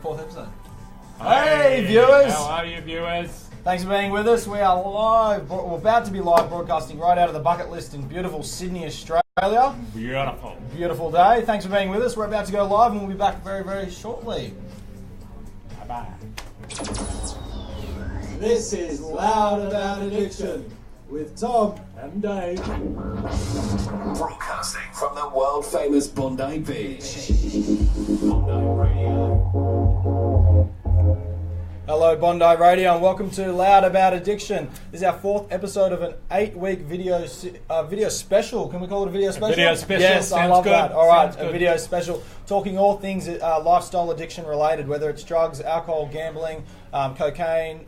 Fourth episode. Hey, viewers! How are you, viewers? Thanks for being with us. We are live. We're about to be live broadcasting right out of the bucket list in beautiful Sydney, Australia. Beautiful. Beautiful day. Thanks for being with us. We're about to go live and we'll be back very, very shortly. Bye-bye. This is Loud About Addiction with Tom And Dave. Broadcasting from the world famous Bondi Beach. Bondi Radio. Hello, Bondi Radio, and welcome to Loud About Addiction. This is our fourth episode of an 8-week video special. Can we call it a video special? Video special. Yes, I Sounds love good. that. All right, Sounds a good. video special talking all things lifestyle addiction related, whether it's drugs, alcohol, gambling, cocaine,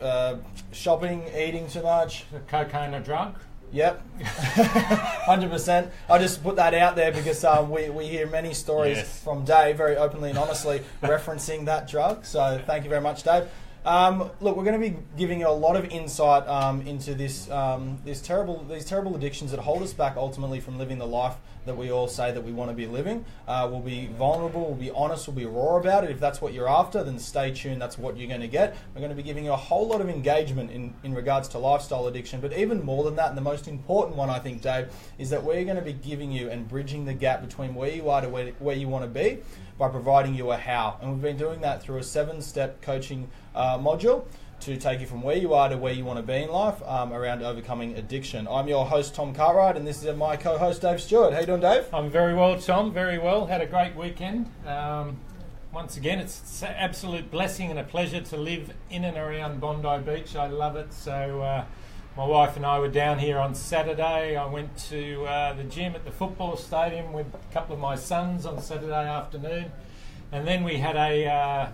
shopping, eating too much. Cocaine a drug? Yep, 100%. I just put that out there because we hear many stories from Dave very openly and honestly referencing that drug. So thank you very much, Dave. Look, we're going to be giving you a lot of insight into these terrible addictions that hold us back ultimately from living the life that we all say that we want to be living. We'll be vulnerable, we'll be honest, we'll be raw about it. If that's what you're after, then stay tuned, that's what you're going to get. We're going to be giving you a whole lot of engagement in regards to lifestyle addiction, but even more than that, and the most important one, I think, Dave, is that we're going to be giving you and bridging the gap between where you are to where you want to be by providing you a how. And we've been doing that through a 7-step coaching module to take you from where you are to where you want to be in life around overcoming addiction. I'm your host, Tom Cartwright, and this is my co-host, Dave Stewart. How you doing, Dave? I'm very well, Tom. Very well. Had a great weekend. Once again, it's an absolute blessing and a pleasure to live in and around Bondi Beach. I love it. So my wife and I were down here on Saturday. I went to the gym at the football stadium with a couple of my sons on Saturday afternoon. And then we had a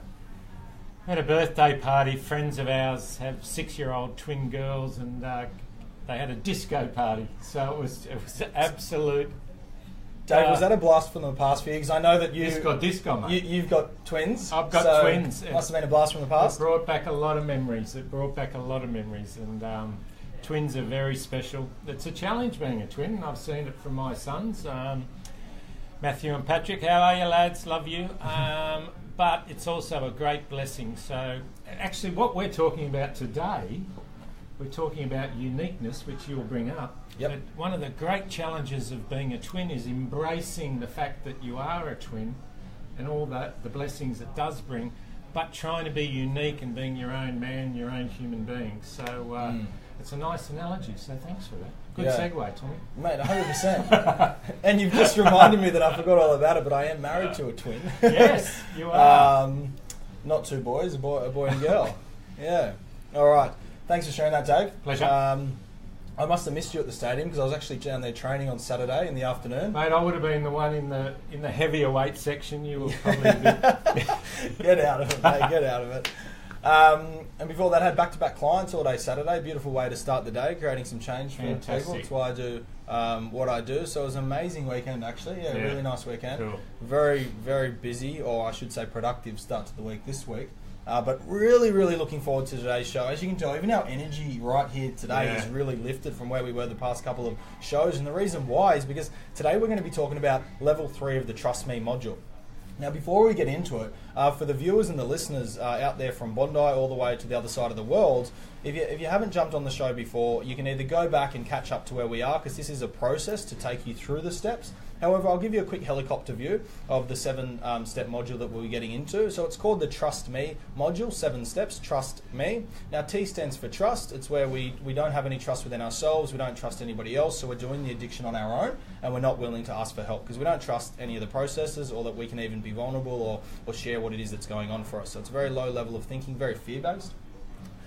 birthday party. Friends of ours have 6-year-old twin girls, and they had a disco party. So it was absolute. Dave, was that a blast from the past for you? Because I know that Disco, mate. You've got twins. I've got twins. It must have been a blast from the past. It brought back a lot of memories. And twins are very special. It's a challenge being a twin, and I've seen it from my sons, Matthew and Patrick. How are you, lads? Love you. But it's also a great blessing. So actually what we're talking about today, we're talking about uniqueness, which you'll bring up. Yep. But one of the great challenges of being a twin is embracing the fact that you are a twin and all that, the blessings it does bring, but trying to be unique and being your own man, your own human being. So it's a nice analogy, so thanks for that. Good segue, Tommy. Mate, 100%. And you've just reminded me that I forgot all about it, but I am married to a twin. Yes, you are. Not two boys, a boy and a girl. Yeah. All right. Thanks for sharing that, Dave. Pleasure. I must have missed you at the stadium because I was actually down there training on Saturday in the afternoon. Mate, I would have been the one in the heavier weight section. You were probably a bit... Get out of it, mate. Get out of it. And before that, had back-to-back clients all day Saturday. Beautiful way to start the day, creating some change for people. That's why I do what I do. So it was an amazing weekend, actually. Yeah, really nice weekend. Cool. Very, very busy, or I should say productive start to the week this week. But really, really looking forward to today's show. As you can tell, even our energy right here today is really lifted from where we were the past couple of shows. And the reason why is because today we're going to be talking about level 3 of the Trust Me module. Now, before we get into it, for the viewers and the listeners out there from Bondi all the way to the other side of the world, if you haven't jumped on the show before, you can either go back and catch up to where we are, because this is a process to take you through the steps. However, I'll give you a quick helicopter view of the 7-step module that we'll be getting into. So it's called the Trust Me module, 7 steps, Trust Me. Now, T stands for trust. It's where we don't have any trust within ourselves. We don't trust anybody else. So we're doing the addiction on our own, and we're not willing to ask for help because we don't trust any of the processes, or that we can even be vulnerable or share what it is that's going on for us. So it's a very low level of thinking, very fear-based.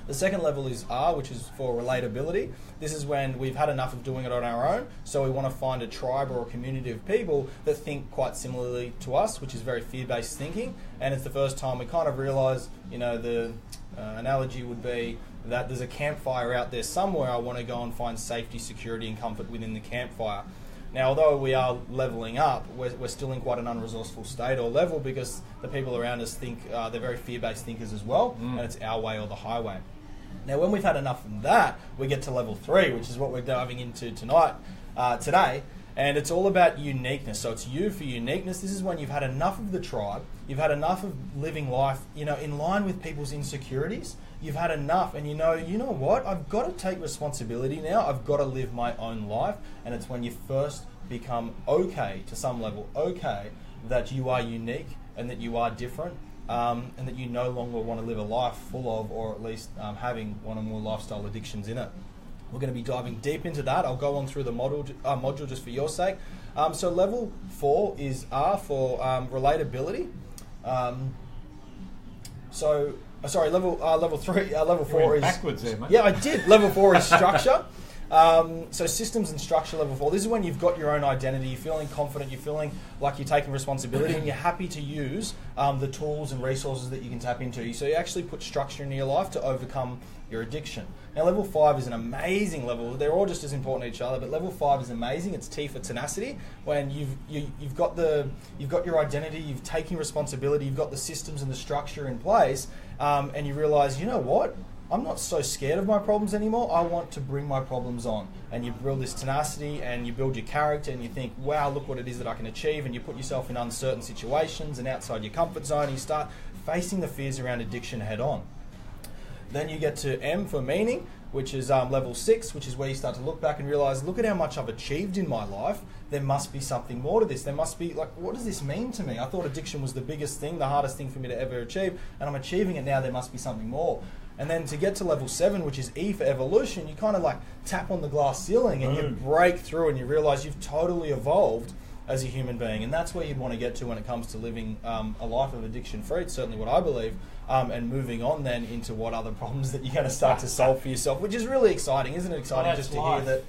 The second level is R, which is for relatability. This is when we've had enough of doing it on our own, so we want to find a tribe or a community of people that think quite similarly to us, which is very fear-based thinking. And it's the first time we kind of realise, the analogy would be that there's a campfire out there somewhere. I want to go and find safety, security and comfort within the campfire. Now, although we are levelling up, we're still in quite an unresourceful state or level, because the people around us think they're very fear-based thinkers as well, and it's our way or the highway. Now, when we've had enough of that, we get to level 3, which is what we're diving into today. And it's all about uniqueness. So it's you for uniqueness. This is when you've had enough of the tribe. You've had enough of living life, in line with people's insecurities. You've had enough, and you know what? I've got to take responsibility now. I've got to live my own life. And it's when you first become okay, to some level, okay, that you are unique and that you are different, and that you no longer want to live a life full of, or at least having one or more lifestyle addictions in it. We're going to be diving deep into that. I'll go on through the module just for your sake. So level 4 is R for relatability. Level 3, level 4 is backwards there, mate. Yeah, I did. Level 4 is structure. So systems and structure, level 4. This is when you've got your own identity, you're feeling confident, you're feeling like you're taking responsibility, and you're happy to use the tools and resources that you can tap into. So you actually put structure into your life to overcome your addiction. Now level 5 is an amazing level. They're all just as important to each other, but level 5 is amazing. It's T for tenacity. When you've got your identity, you've taken responsibility, you've got the systems and the structure in place, and you realise, you know what? I'm not so scared of my problems anymore. I want to bring my problems on. And you build this tenacity and you build your character and you think, wow, look what it is that I can achieve. And you put yourself in uncertain situations and outside your comfort zone. And you start facing the fears around addiction head on. Then you get to M for meaning, which is level 6, which is where you start to look back and realise, look at how much I've achieved in my life. There must be something more to this. There must be, what does this mean to me? I thought addiction was the biggest thing, the hardest thing for me to ever achieve, and I'm achieving it now. There must be something more. And then to get to level 7, which is E for evolution, you kind of tap on the glass ceiling and you break through and you realise you've totally evolved as a human being. And that's where you'd want to get to when it comes to living a life of addiction-free. It's certainly what I believe. And moving on then into what other problems that you're going to start to solve for yourself, which is really exciting. Isn't it exciting just to hear that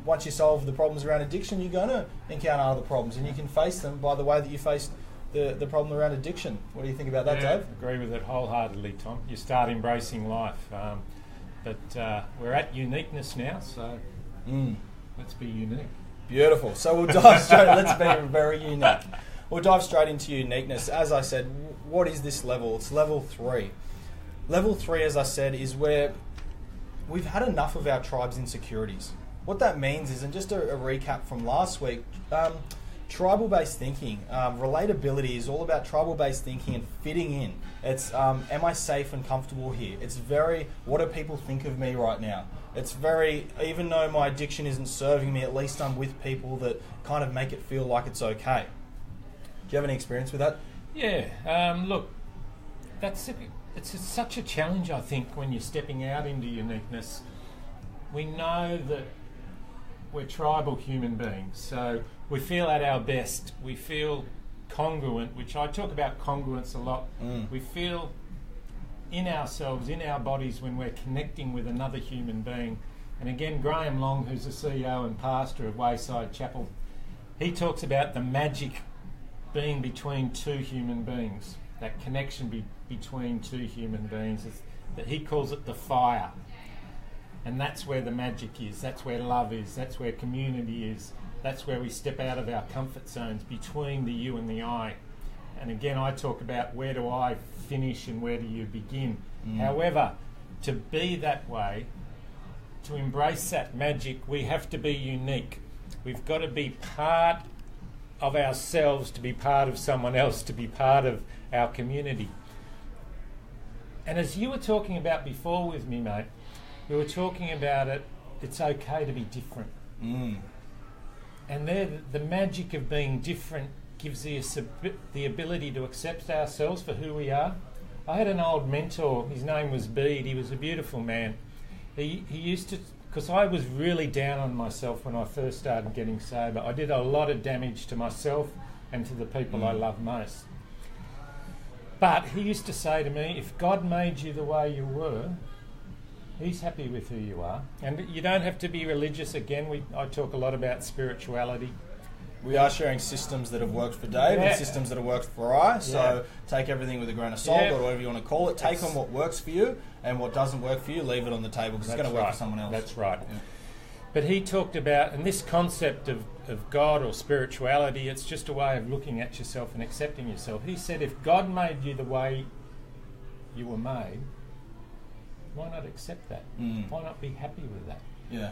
once you solve the problems around addiction, you're going to encounter other problems and you can face them by the way that you faced the problem around addiction. What do you think about that, Dave? I agree with it wholeheartedly, Tom. You start embracing life. But we're at uniqueness now, so let's be unique. Beautiful. So we'll dive straight. Let's be very unique. We'll dive straight into uniqueness. As I said, what is this level? It's level 3. Level 3, as I said, is where we've had enough of our tribe's insecurities. What that means is, and just a recap from last week, tribal-based thinking, relatability is all about tribal-based thinking and fitting in. It's, am I safe and comfortable here? It's very, what do people think of me right now? It's very, even though my addiction isn't serving me, at least I'm with people that kind of make it feel like it's okay. Do you have any experience with that? Yeah, look, it's such a challenge, I think, when you're stepping out into uniqueness. We know that we're tribal human beings, so we feel at our best. We feel congruent, which I talk about congruence a lot. We feel in ourselves, in our bodies, when we're connecting with another human being. And again, Graham Long, who's the CEO and pastor of Wayside Chapel, he talks about the magic being between two human beings, that connection between two human beings. That he calls it the fire. And that's where the magic is, that's where love is, that's where community is, that's where we step out of our comfort zones between the you and the I. And again, I talk about where do I finish and where do you begin. However, to be that way, to embrace that magic, we have to be unique. We've got to be part of ourselves, to be part of someone else, to be part of our community. And as you were talking about before with me, mate, we were talking about it's okay to be different. And the magic of being different gives us the ability to accept ourselves for who we are. I had an old mentor, his name was Bede, he was a beautiful man. He used to, because I was really down on myself when I first started getting sober. I did a lot of damage to myself and to the people I love most. But he used to say to me, if God made you the way you were, He's happy with who you are. And you don't have to be religious. Again, I talk a lot about spirituality. We are sharing systems that have worked for Dave and systems that have worked for I. So take everything with a grain of salt or whatever you want to call it. Take on what works for you, and what doesn't work for you, leave it on the table because it's going to work for someone else. That's right. Yeah. But he talked about, and this concept of God or spirituality, it's just a way of looking at yourself and accepting yourself. He said if God made you the way you were made, why not accept that? Why not be happy with that? Yeah.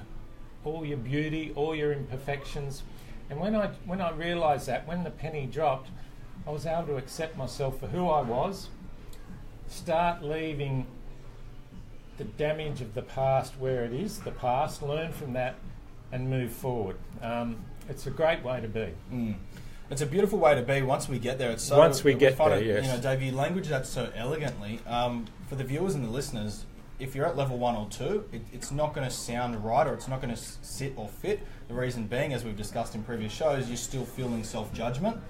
All your beauty, all your imperfections. And when I realised that, when the penny dropped, I was able to accept myself for who I was, start leaving the damage of the past where it is, the past, learn from that and move forward. It's a great way to be. It's a beautiful way to be once we get there. It's so, once we get there, yes. yes. You know, Dave, you language that so elegantly. For the viewers and the listeners, if you're at level 1 or 2, it's not going to sound right, or it's not going to sit or fit. The reason being, as we've discussed in previous shows, you're still feeling self-judgment.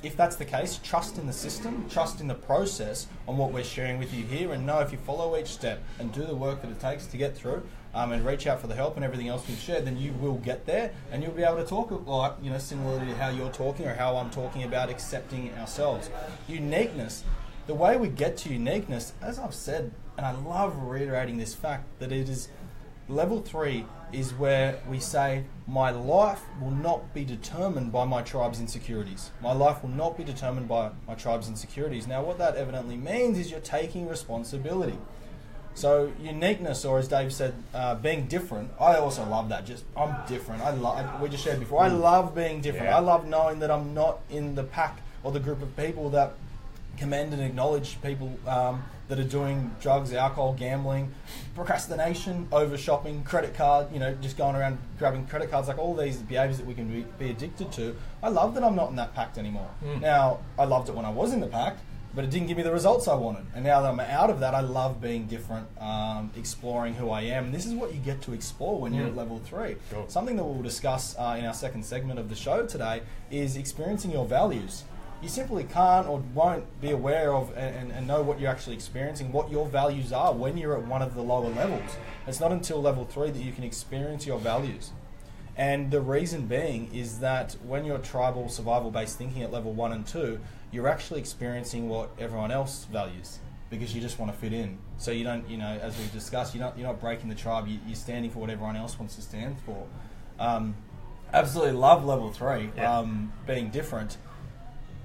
If that's the case, trust in the system, trust in the process on what we're sharing with you here, and know if you follow each step and do the work that it takes to get through, and reach out for the help and everything else we've shared, then you will get there, and you'll be able to talk like, you know, similarly to how you're talking or how I'm talking about accepting ourselves. Uniqueness. The way we get to uniqueness, as I've said, and I love reiterating this fact, that it is level 3 is where we say, my life will not be determined by my tribe's insecurities. My life will not be determined by my tribe's insecurities. Now, what that evidently means is you're taking responsibility. So uniqueness, or as Dave said, being different. I also love that. I'm different. We just shared before. I love being different. Yeah. I love knowing that I'm not in the pack or the group of people that commend and acknowledge people that are doing drugs, alcohol, gambling, procrastination, over shopping, credit card, just going around grabbing credit cards, like all these behaviours that we can be addicted to. I love that I'm not in that pact anymore. Now, I loved it when I was in the pact, but it didn't give me the results I wanted. And now that I'm out of that, I love being different, exploring who I am. And this is what you get to explore when you're at level 3. Cool. Something that we'll discuss in our second segment of the show today is experiencing your values. You simply can't or won't be aware of and know what you're actually experiencing, what your values are when you're at one of the lower levels. It's not until level 3 that you can experience your values. And the reason being is that when you're tribal, survival-based thinking at level 1 and 2, you're actually experiencing what everyone else values because you just want to fit in. So you don't, as we've discussed, you're not breaking the tribe. You're standing for what everyone else wants to stand for. Absolutely love level 3, being different.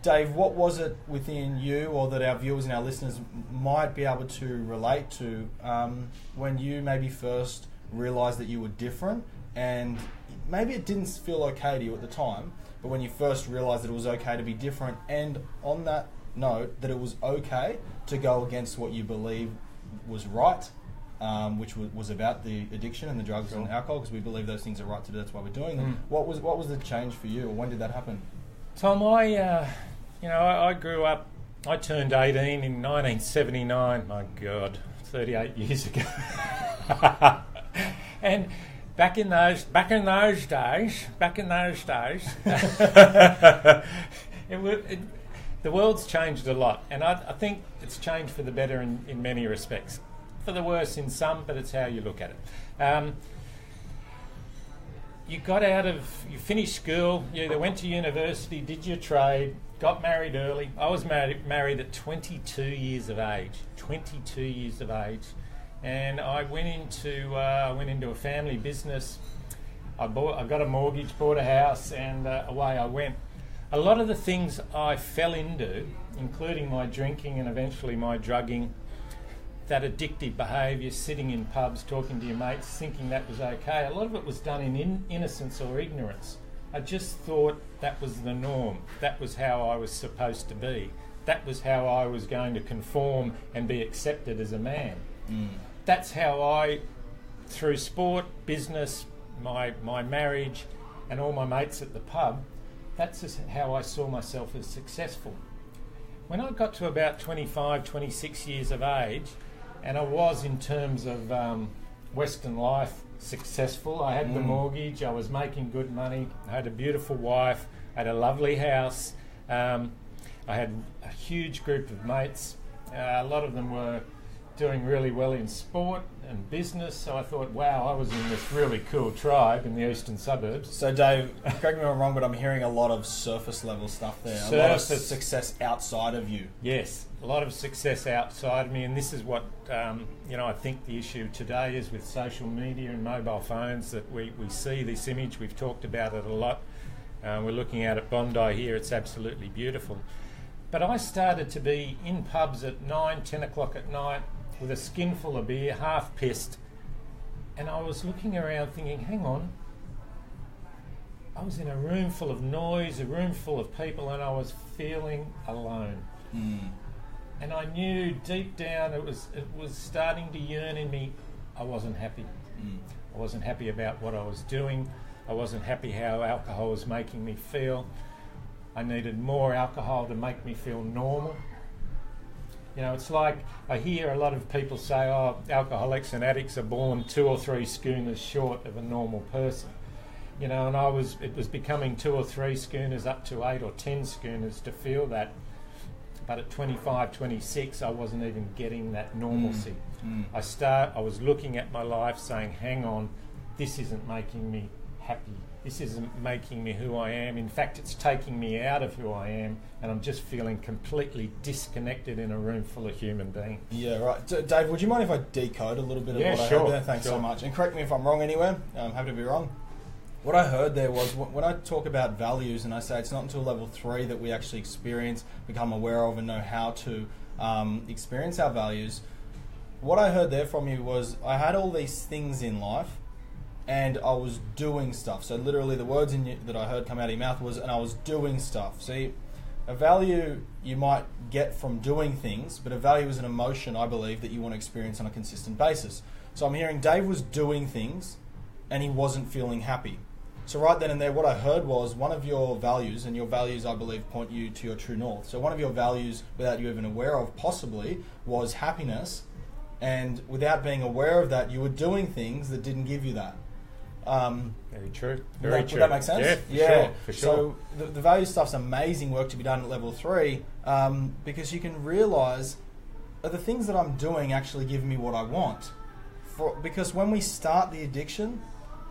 Dave, what was it within you, or that our viewers and our listeners might be able to relate to, when you maybe first realised that you were different, and maybe it didn't feel okay to you at the time, but when you first realised that it was okay to be different, and on that note, that it was okay to go against what you believe was right, which was about the addiction and the drugs and alcohol, because we believe those things are right to do, that's why we're doing them. What was the change for you, or when did that happen? Tom, I grew up, I turned 18 in 1979, my God, 38 years ago. And back in those days, the world's changed a lot, and I think it's changed for the better in many respects. For the worse in some, but it's how you look at it. You finished school, you either went to university, did your trade, got married early. I was married at 22 years of age. 22 years of age. And I went into a family business. I got a mortgage, bought a house, and away I went. A lot of the things I fell into, including my drinking and eventually my drugging, that addictive behaviour, sitting in pubs, talking to your mates, thinking that was okay, a lot of it was done in innocence or ignorance. I just thought that was the norm. That was how I was supposed to be. That was how I was going to conform and be accepted as a man. That's how I, through sport, business, my marriage, and all my mates at the pub, that's just how I saw myself as successful. When I got to about 25, 26 years of age, and I was, in terms of Western life, successful. I had the mortgage, I was making good money, I had a beautiful wife, I had a lovely house, I had a huge group of mates. A lot of them were doing really well in sport and business, so I thought, wow, I was in this really cool tribe in the eastern suburbs. So Dave, correct me if I'm wrong, but I'm hearing a lot of surface level stuff there. A lot of success outside of you. Yes, a lot of success outside of me, and this is what I think the issue today is with social media and mobile phones, that we see this image. We've talked about it a lot. We're looking out at Bondi here. It's absolutely beautiful. But I started to be in pubs at 9, 10 o'clock at night with a skinful of beer, half pissed, and I was looking around thinking, hang on, I was in a room full of noise, a room full of people, and I was feeling alone. And I knew deep down it was starting to yearn in me. I wasn't happy. I wasn't happy about what I was doing. I wasn't happy how alcohol was making me feel. I needed more alcohol to make me feel normal. You know, it's like I hear a lot of people say, oh, alcoholics and addicts are born 2 or 3 schooners short of a normal person. You know, and it was becoming 2 or 3 schooners up to 8 or 10 schooners to feel that. But at 25, 26, I wasn't even getting that normalcy. I was looking at my life saying, hang on, this isn't making me happy. This isn't making me who I am. In fact, it's taking me out of who I am, and I'm just feeling completely disconnected in a room full of human beings. Yeah, right. Dave, would you mind if I decode a little bit of what I sure, heard there? Thanks so much. And correct me if I'm wrong anywhere. I'm happy to be wrong. What I heard there was when I talk about values and I say it's not until level 3 that we actually experience, become aware of and know how to experience our values. What I heard there from you was I had all these things in life and I was doing stuff. So literally the words that I heard come out of your mouth was, and I was doing stuff. See, a value you might get from doing things, but a value is an emotion, I believe, that you want to experience on a consistent basis. So I'm hearing Dave was doing things and he wasn't feeling happy. So right then and there, what I heard was one of your values, and your values, I believe, point you to your true north. So one of your values, without you even aware of, possibly, was happiness. And without being aware of that, you were doing things that didn't give you that. Very true. Very true. Would that make sense? Yeah, for sure. So the value stuff's amazing work to be done at level 3 because you can realise, are the things that I'm doing actually giving me what I want? Because when we start the addiction,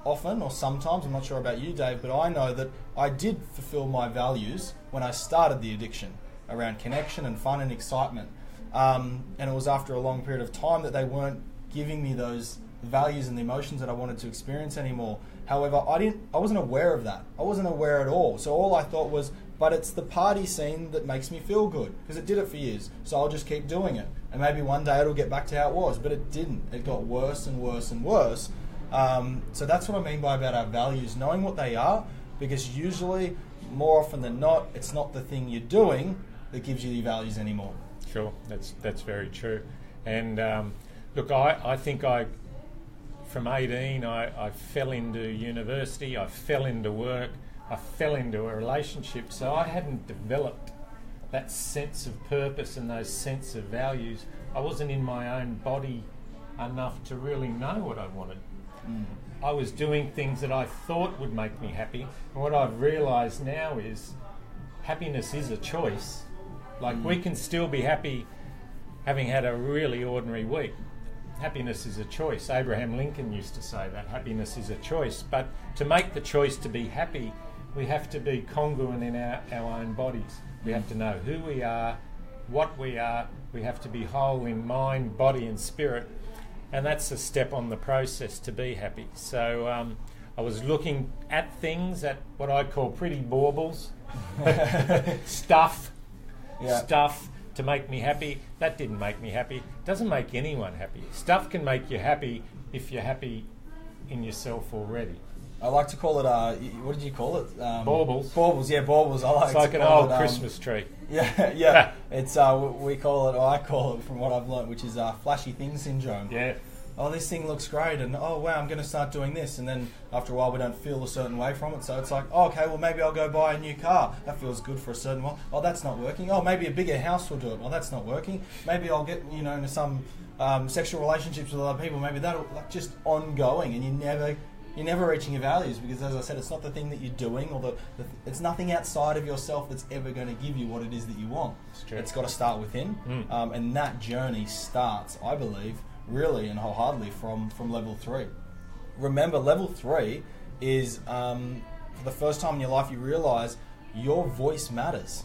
often or sometimes, I'm not sure about you, Dave, but I know that I did fulfill my values when I started the addiction around connection and fun and excitement. And it was after a long period of time that they weren't giving me those values and the emotions that I wanted to experience anymore. However, I wasn't aware of that. I wasn't aware at all. So all I thought was, but it's the party scene that makes me feel good, because it did it for years. So I'll just keep doing it. And maybe one day it'll get back to how it was, but it didn't. It got worse and worse and worse. So that's what I mean by about our values, knowing what they are, because usually, more often than not, it's not the thing you're doing that gives you the values anymore. Sure, that's very true. And look, I think from 18, I fell into university, I fell into work, I fell into a relationship, so I hadn't developed that sense of purpose and those sense of values. I wasn't in my own body enough to really know what I wanted. I was doing things that I thought would make me happy, and what I've realised now is happiness is a choice. Like we can still be happy having had a really ordinary week. Happiness is a choice. Abraham Lincoln used to say that happiness is a choice, but to make the choice to be happy, we have to be congruent in our own bodies. We have to know who we are, what we are. We have to be whole in mind, body and spirit. And that's a step on the process to be happy. So I was looking at things, at what I call pretty baubles, stuff to make me happy. That didn't make me happy. It doesn't make anyone happy. Stuff can make you happy if you're happy in yourself already. I like to call it, what did you call it? Baubles. Baubles, yeah, baubles. It's like an old Christmas tree. Yeah. It's we call it, or I call it, from what I've learnt, which is flashy thing syndrome. Yeah. Oh, this thing looks great, and oh wow, I'm going to start doing this, and then after a while we don't feel a certain way from it, so it's like, oh, okay, well maybe I'll go buy a new car. That feels good for a certain while. Oh, that's not working. Oh, maybe a bigger house will do it. Well, that's not working. Maybe I'll get into some sexual relationships with other people. Maybe that'll, like, just ongoing, and you're never reaching your values, because, as I said, it's not the thing that you're doing, or it's nothing outside of yourself that's ever going to give you what it is that you want. It's got to start within, and that journey starts, I believe, really and wholeheartedly from level 3. Remember, level 3 is for the first time in your life you realise your voice matters.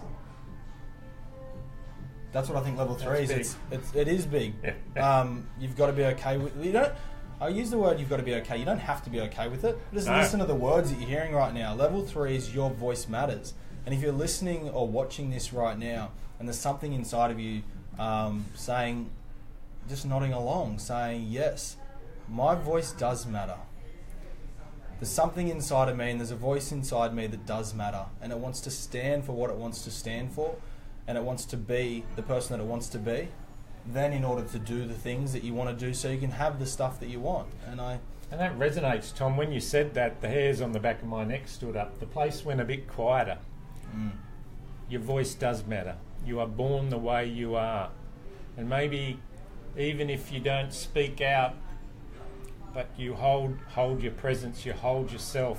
That's what I think level 3 is. It is big. You've got to be okay with I use the word you've got to be okay. You don't have to be okay with it. Just listen to the words that you're hearing right now. Level 3 is your voice matters. And if you're listening or watching this right now and there's something inside of you saying, just nodding along, saying, yes, my voice does matter. there's something inside of me and there's a voice inside me that does matter, and it wants to stand for what it wants to stand for, and it wants to be the person that it wants to be, then in order to do the things that you want to do so you can have the stuff that you want. And that resonates, Tom. When you said that, the hairs on the back of my neck stood up. The place went a bit quieter. Your voice does matter. You are born the way you are. And maybe even if you don't speak out, but you hold your presence, you hold yourself,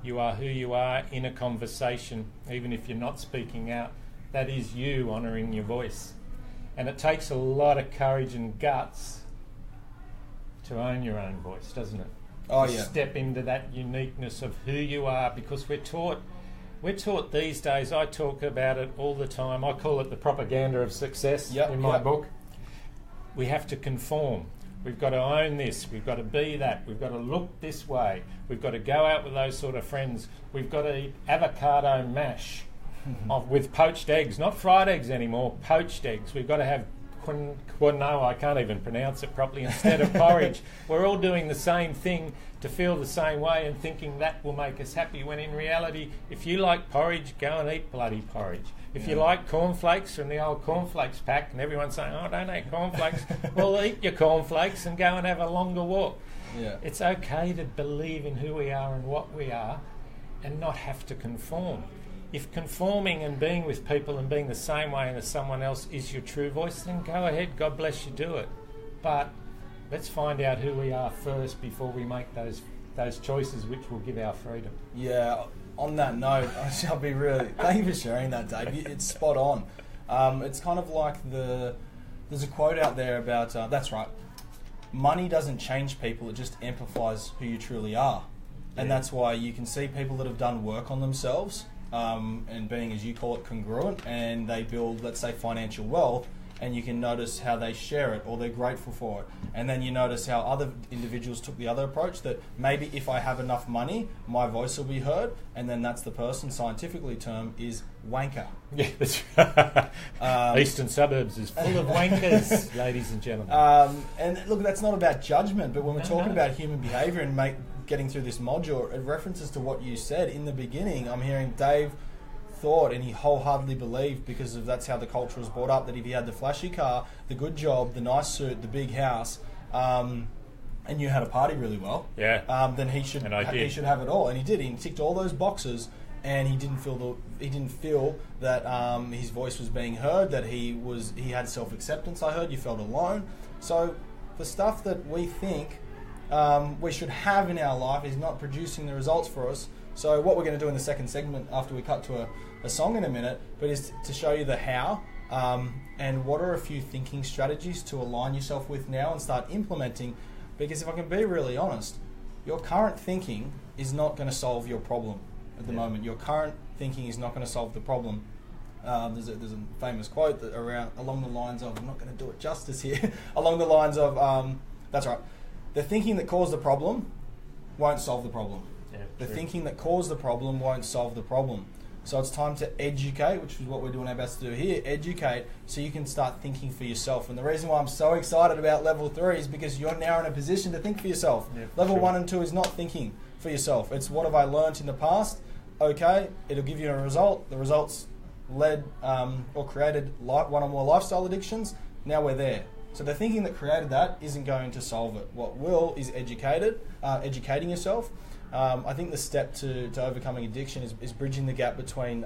you are who you are in a conversation, even if you're not speaking out, that is you honouring your voice. And it takes a lot of courage and guts to own your own voice, doesn't it? Oh, to yeah. Step into that uniqueness of who you are, because we're taught these days, I talk about it all the time, I call it the propaganda of success in my book. We have to conform. We've got to own this, we've got to be that, we've got to look this way, we've got to go out with those sort of friends, we've got to eat avocado mash with poached eggs, not fried eggs anymore, poached eggs. We've got to have quinoa, I can't even pronounce it properly, instead of porridge. We're all doing the same thing to feel the same way and thinking that will make us happy, when in reality, if you like porridge, go and eat bloody porridge. If you like cornflakes from the old cornflakes pack, and everyone's saying, oh, don't eat cornflakes, well, eat your cornflakes and go and have a longer walk. Yeah. It's okay to believe in who we are and what we are and not have to conform. If conforming and being with people and being the same way as someone else is your true voice, then go ahead, God bless you, do it. But let's find out who we are first before we make those choices which will give our freedom. Yeah, on that note, I'll be really... Thank you for sharing that, Dave. It's spot on. It's kind of like there's a quote out there about... that's right. Money doesn't change people, it just amplifies who you truly are. And that's why you can see people that have done work on themselves, and being, as you call it, congruent, and they build, let's say, financial wealth, and you can notice how they share it or they're grateful for it. And then you notice how other individuals took the other approach, that maybe if I have enough money, my voice will be heard, and then that's the person, scientifically termed, is wanker. Yeah, that's right. Eastern suburbs is full of wankers, ladies and gentlemen. And look, that's not about judgment, but when we're talking about human behaviour and getting through this module, it references to what you said in the beginning. I'm hearing Dave thought, and he wholeheartedly believed, because that's how the culture was brought up, that if he had the flashy car, the good job, the nice suit, the big house, and knew how to party really well, then he should have it all. And he did. He ticked all those boxes, and he didn't feel that his voice was being heard, that he had self-acceptance. I heard you felt alone. So the stuff that we think we should have in our life is not producing the results for us. So what we're going to do in the second segment, after we cut to a song in a minute, but is to show you the how, and what are a few thinking strategies to align yourself with now and start implementing. Because if I can be really honest, your current thinking is not going to solve your problem at the moment. Your current thinking is not going to solve the problem. There's a famous quote along the lines of, I'm not going to do it justice here, along the lines of, that's right, the thinking that caused the problem won't solve the problem. The thinking that caused the problem won't solve the problem. So it's time to educate, which is what we're doing our best to do here, educate so you can start thinking for yourself. And the reason why I'm so excited about level 3 is because you're now in a position to think for yourself. Level 1 and 2 is not thinking for yourself. It's what have I learnt in the past? Okay, it'll give you a result. The results led or created one or more lifestyle addictions. Now we're there. So the thinking that created that isn't going to solve it. What will is educating yourself. I think the step to overcoming addiction is bridging the gap between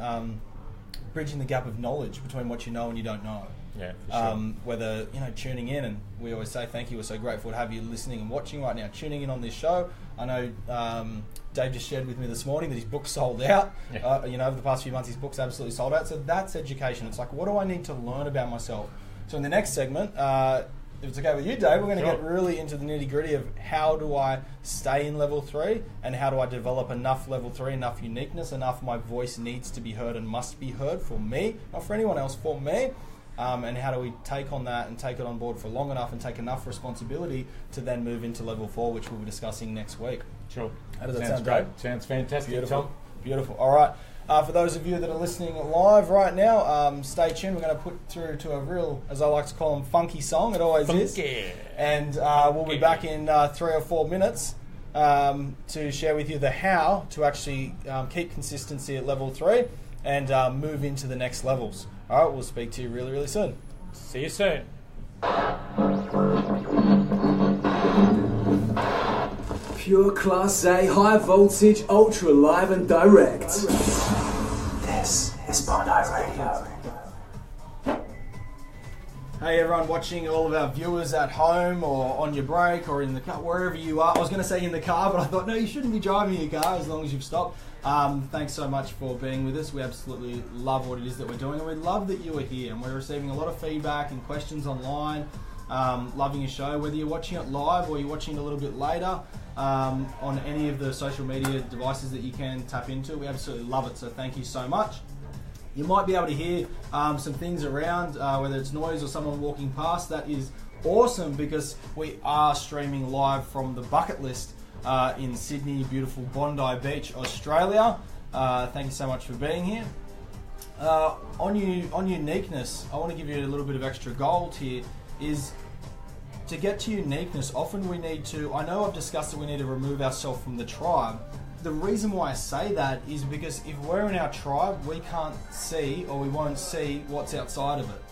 bridging the gap of knowledge between what you know and you don't know. Yeah, for sure. Whether tuning in, and we always say thank you. We're so grateful to have you listening and watching right now, tuning in on this show. I know Dave just shared with me this morning that his book's sold out. Yeah. Over the past few months, his book's absolutely sold out. So that's education. It's like, what do I need to learn about myself? So in the next segment, if it's okay with you, Dave, we're going to get really into the nitty-gritty of how do I stay in level 3 and how do I develop enough level 3, enough uniqueness, enough my voice needs to be heard and must be heard for me, not for anyone else, for me. And how do we take on that and take it on board for long enough and take enough responsibility to then move into level 4, which we'll be discussing next week. Sure. How does that sound, Dave? Sounds fantastic, Beautiful. Tom. Beautiful. All right. For those of you that are listening live right now, stay tuned. We're going to put through to a real, as I like to call them, funky song. It always is. And we'll be back in 3 or 4 minutes. to share with you the how to actually keep consistency at level 3 and move into the next levels. All right, we'll speak to you really, really soon. See you soon. Pure Class A, high voltage, ultra live and direct. This is Bondi Radio. Hey everyone watching, all of our viewers at home or on your break or in the car, wherever you are. I was going to say in the car, but I thought, no, you shouldn't be driving your car as long as you've stopped. Thanks so much for being with us. We absolutely love what it is that we're doing, and we love that you are here. And we're receiving a lot of feedback and questions online. Loving your show, whether you're watching it live or you're watching it a little bit later on any of the social media devices that you can tap into. We absolutely love it, so thank you so much. You might be able to hear some things around, whether it's noise or someone walking past. That is awesome because we are streaming live from the bucket list in Sydney, beautiful Bondi Beach, Australia. Thank you so much for being here. On uniqueness, I want to give you a little bit of extra gold here. Is to get to uniqueness, often we need to, I know I've discussed that we need to remove ourselves from the tribe. The reason why I say that is because if we're in our tribe, we can't see or we won't see what's outside of it,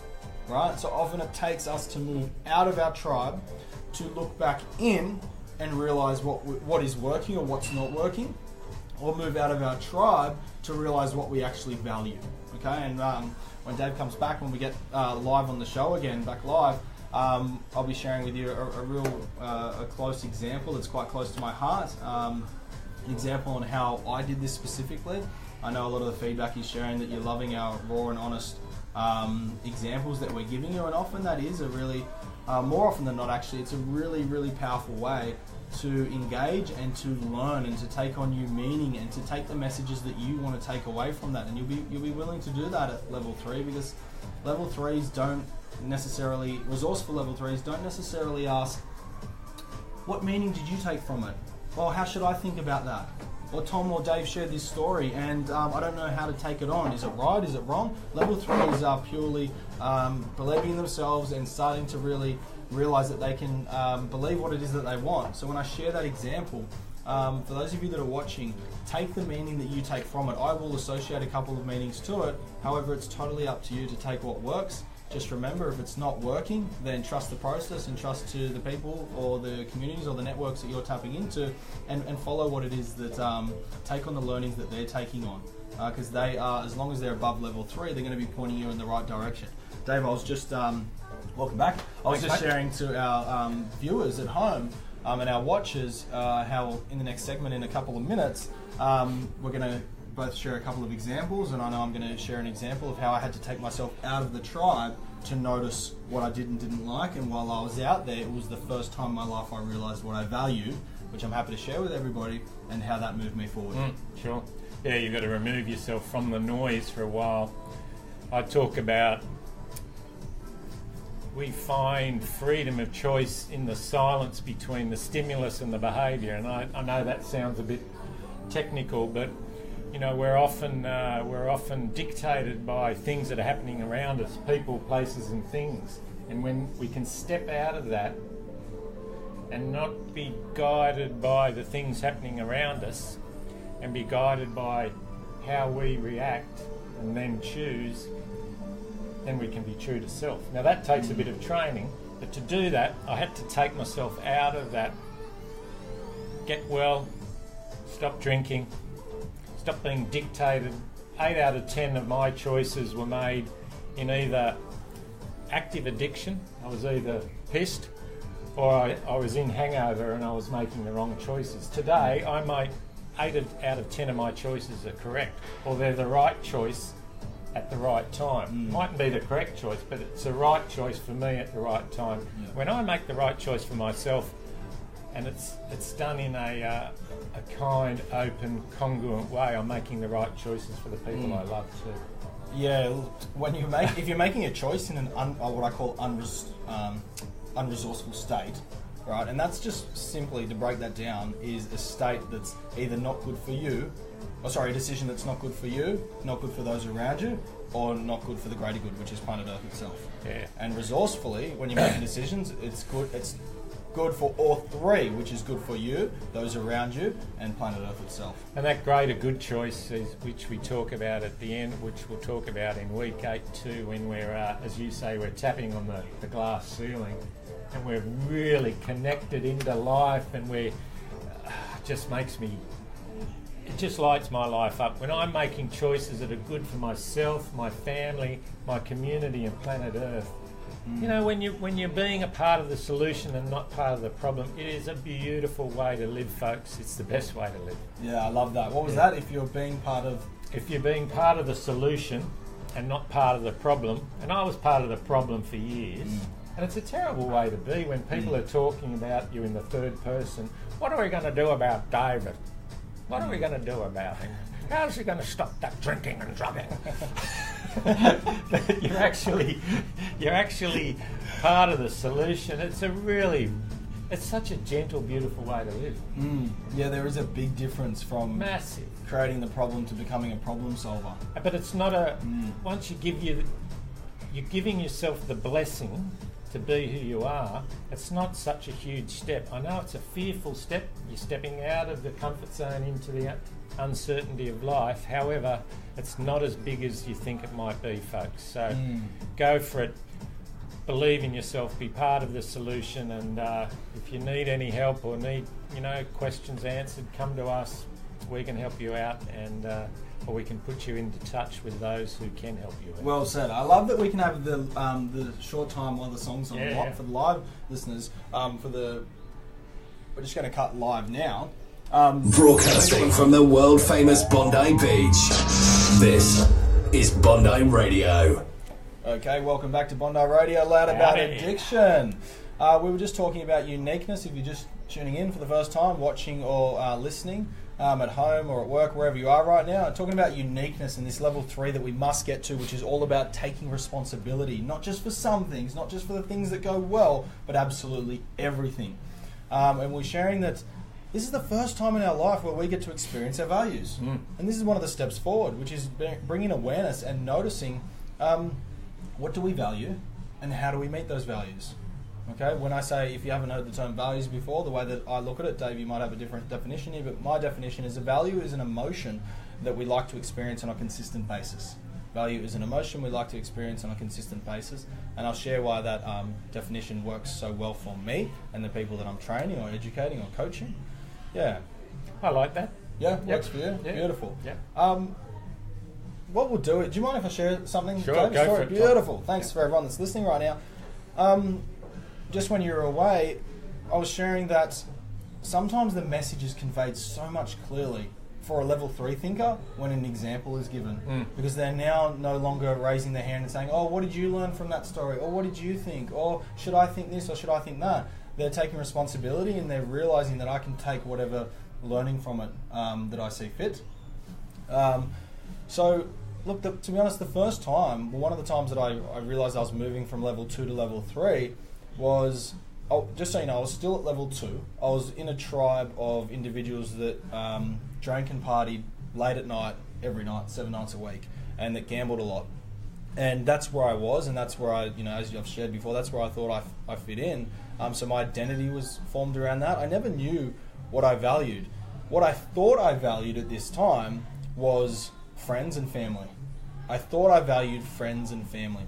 right? So often it takes us to move out of our tribe to look back in and realize what is working or what's not working, or move out of our tribe to realize what we actually value, okay? And when Dave comes back, when we get live on the show again, back live, I'll be sharing with you a close example that's quite close to my heart. An example on how I did this specifically. I know a lot of the feedback is sharing that you're loving our raw and honest examples that we're giving you, and often that is a really, more often than not actually, it's a really, really powerful way to engage and to learn and to take on new meaning and to take the messages that you want to take away from that. And you'll be willing to do that at level 3, because level 3s don't necessarily, resourceful level 3s don't necessarily ask, what meaning did you take from it? Well, how should I think about that? Or Tom or Dave shared this story and I don't know how to take it on. Is it right? Is it wrong? Level 3s are purely believing in themselves and starting to really realize that they can believe what it is that they want. So when I share that example, for those of you that are watching, take the meaning that you take from it. I will associate a couple of meanings to it. However, it's totally up to you to take what works. Just remember, if it's not working, then trust the process and trust to the people or the communities or the networks that you're tapping into, and follow what it is that, take on the learnings that they're taking on. Because they are, as long as they're above level 3, they're going to be pointing you in the right direction. Dave, I was just, welcome back. I was just sharing to our viewers at home and our watchers how in the next segment, in a couple of minutes, we're going to both share a couple of examples, and I know I'm going to share an example of how I had to take myself out of the tribe to notice what I did and didn't like, and while I was out there, it was the first time in my life I realised what I value, which I'm happy to share with everybody, and how that moved me forward. Sure. Yeah, you've got to remove yourself from the noise for a while. I talk about we find freedom of choice in the silence between the stimulus and the behaviour, and I know that sounds a bit technical, but you know, we're often dictated by things that are happening around us, people, places and things. And when we can step out of that and not be guided by the things happening around us and be guided by how we react and then choose, then we can be true to self. Now that takes a bit of training, but to do that, I had to take myself out of that, get well, stop drinking, stop being dictated. 8 out of 10 of my choices were made in either active addiction, I was either pissed, or I was in hangover and I was making the wrong choices. Today, I might 8 out of 10 of my choices are correct, or they're the right choice at the right time. Mightn't be the correct choice, but it's the right choice for me at the right time. Yeah. When I make the right choice for myself, and it's done in a kind, open, congruent way, I'm making the right choices for the people I love too. Yeah, when you make, if you're making a choice in an what I call unresourceful state, right, and that's just simply, to break that down, is a state that's either not good for you, a decision that's not good for you, not good for those around you, or not good for the greater good, which is planet Earth itself. Yeah. And resourcefully, when you're making decisions, it's good. It's good for all three, which is good for you, those around you, and planet Earth itself. And that greater good choice, which we talk about at the end, which we'll talk about in week 8 too, when we're, as you say, we're tapping on the glass ceiling, and we're really connected into life, and we're just makes me. It just lights my life up when I'm making choices that are good for myself, my family, my community, and planet Earth. You know, when you're being a part of the solution and not part of the problem, it is a beautiful way to live, folks. It's the best way to live. Yeah, I love that. What was that? If you're being part of the solution and not part of the problem, and I was part of the problem for years, and it's a terrible way to be when people are talking about you in the third person. What are we going to do about David? What are we going to do about him? How's he going to stop that drinking and drugging? But you're actually part of the solution. It's such a gentle, beautiful way to live. Yeah, there is a big difference from massive creating the problem to becoming a problem solver. But it's not once you're giving yourself the blessing to be who you are, it's not such a huge step. I know it's a fearful step. You're stepping out of the comfort zone into the uncertainty of life. However, it's not as big as you think it might be, folks. So go for it. Believe in yourself. Be part of the solution. And if you need any help or need, questions answered, come to us. We can help you out, and or we can put you into touch with those who can help you out. Well said. I love that we can have the short time while the song's on for the live listeners. We're just going to cut live now. Broadcasting from the world famous Bondi Beach. This is Bondi Radio. Okay, welcome back to Bondi Radio, loud about addiction. We were just talking about uniqueness. If you're just tuning in for the first time, watching or listening at home or at work, wherever you are right now, talking about uniqueness in this level 3 that we must get to, which is all about taking responsibility, not just for some things, not just for the things that go well, but absolutely everything. And we're sharing that this is the first time in our life where we get to experience our values. And this is one of the steps forward, which is bringing awareness and noticing what do we value and how do we meet those values. Okay, when I say, if you haven't heard the term values before, the way that I look at it, Dave, you might have a different definition here, but my definition is a value is an emotion that we like to experience on a consistent basis. Value is an emotion we like to experience on a consistent basis, and I'll share why that definition works so well for me and the people that I'm training or educating or coaching. Yeah. I like that. Yeah, works for you? Yeah. Beautiful. Yeah. What we'll do, do you mind if I share something? Sure, Dave? go for it. Beautiful. Thanks for everyone that's listening right now. Just when you were away, I was sharing that sometimes the message is conveyed so much clearly for a level 3 thinker when an example is given. Because they're now no longer raising their hand and saying, oh, what did you learn from that story? Or what did you think? Or should I think this or should I think that? They're taking responsibility and they're realizing that I can take whatever learning from it that I see fit. So, look, to be honest, the first time, one of the times that I realized I was moving from level 2 to level 3 was, just so you know, I was still at level 2. I was in a tribe of individuals that drank and partied late at night, every night, 7 nights a week, and that gambled a lot. And that's where I was, and that's where I, as I've shared before, that's where I thought I fit in. So my identity was formed around that. I never knew what I valued. What I thought I valued at this time was friends and family. I thought I valued friends and family.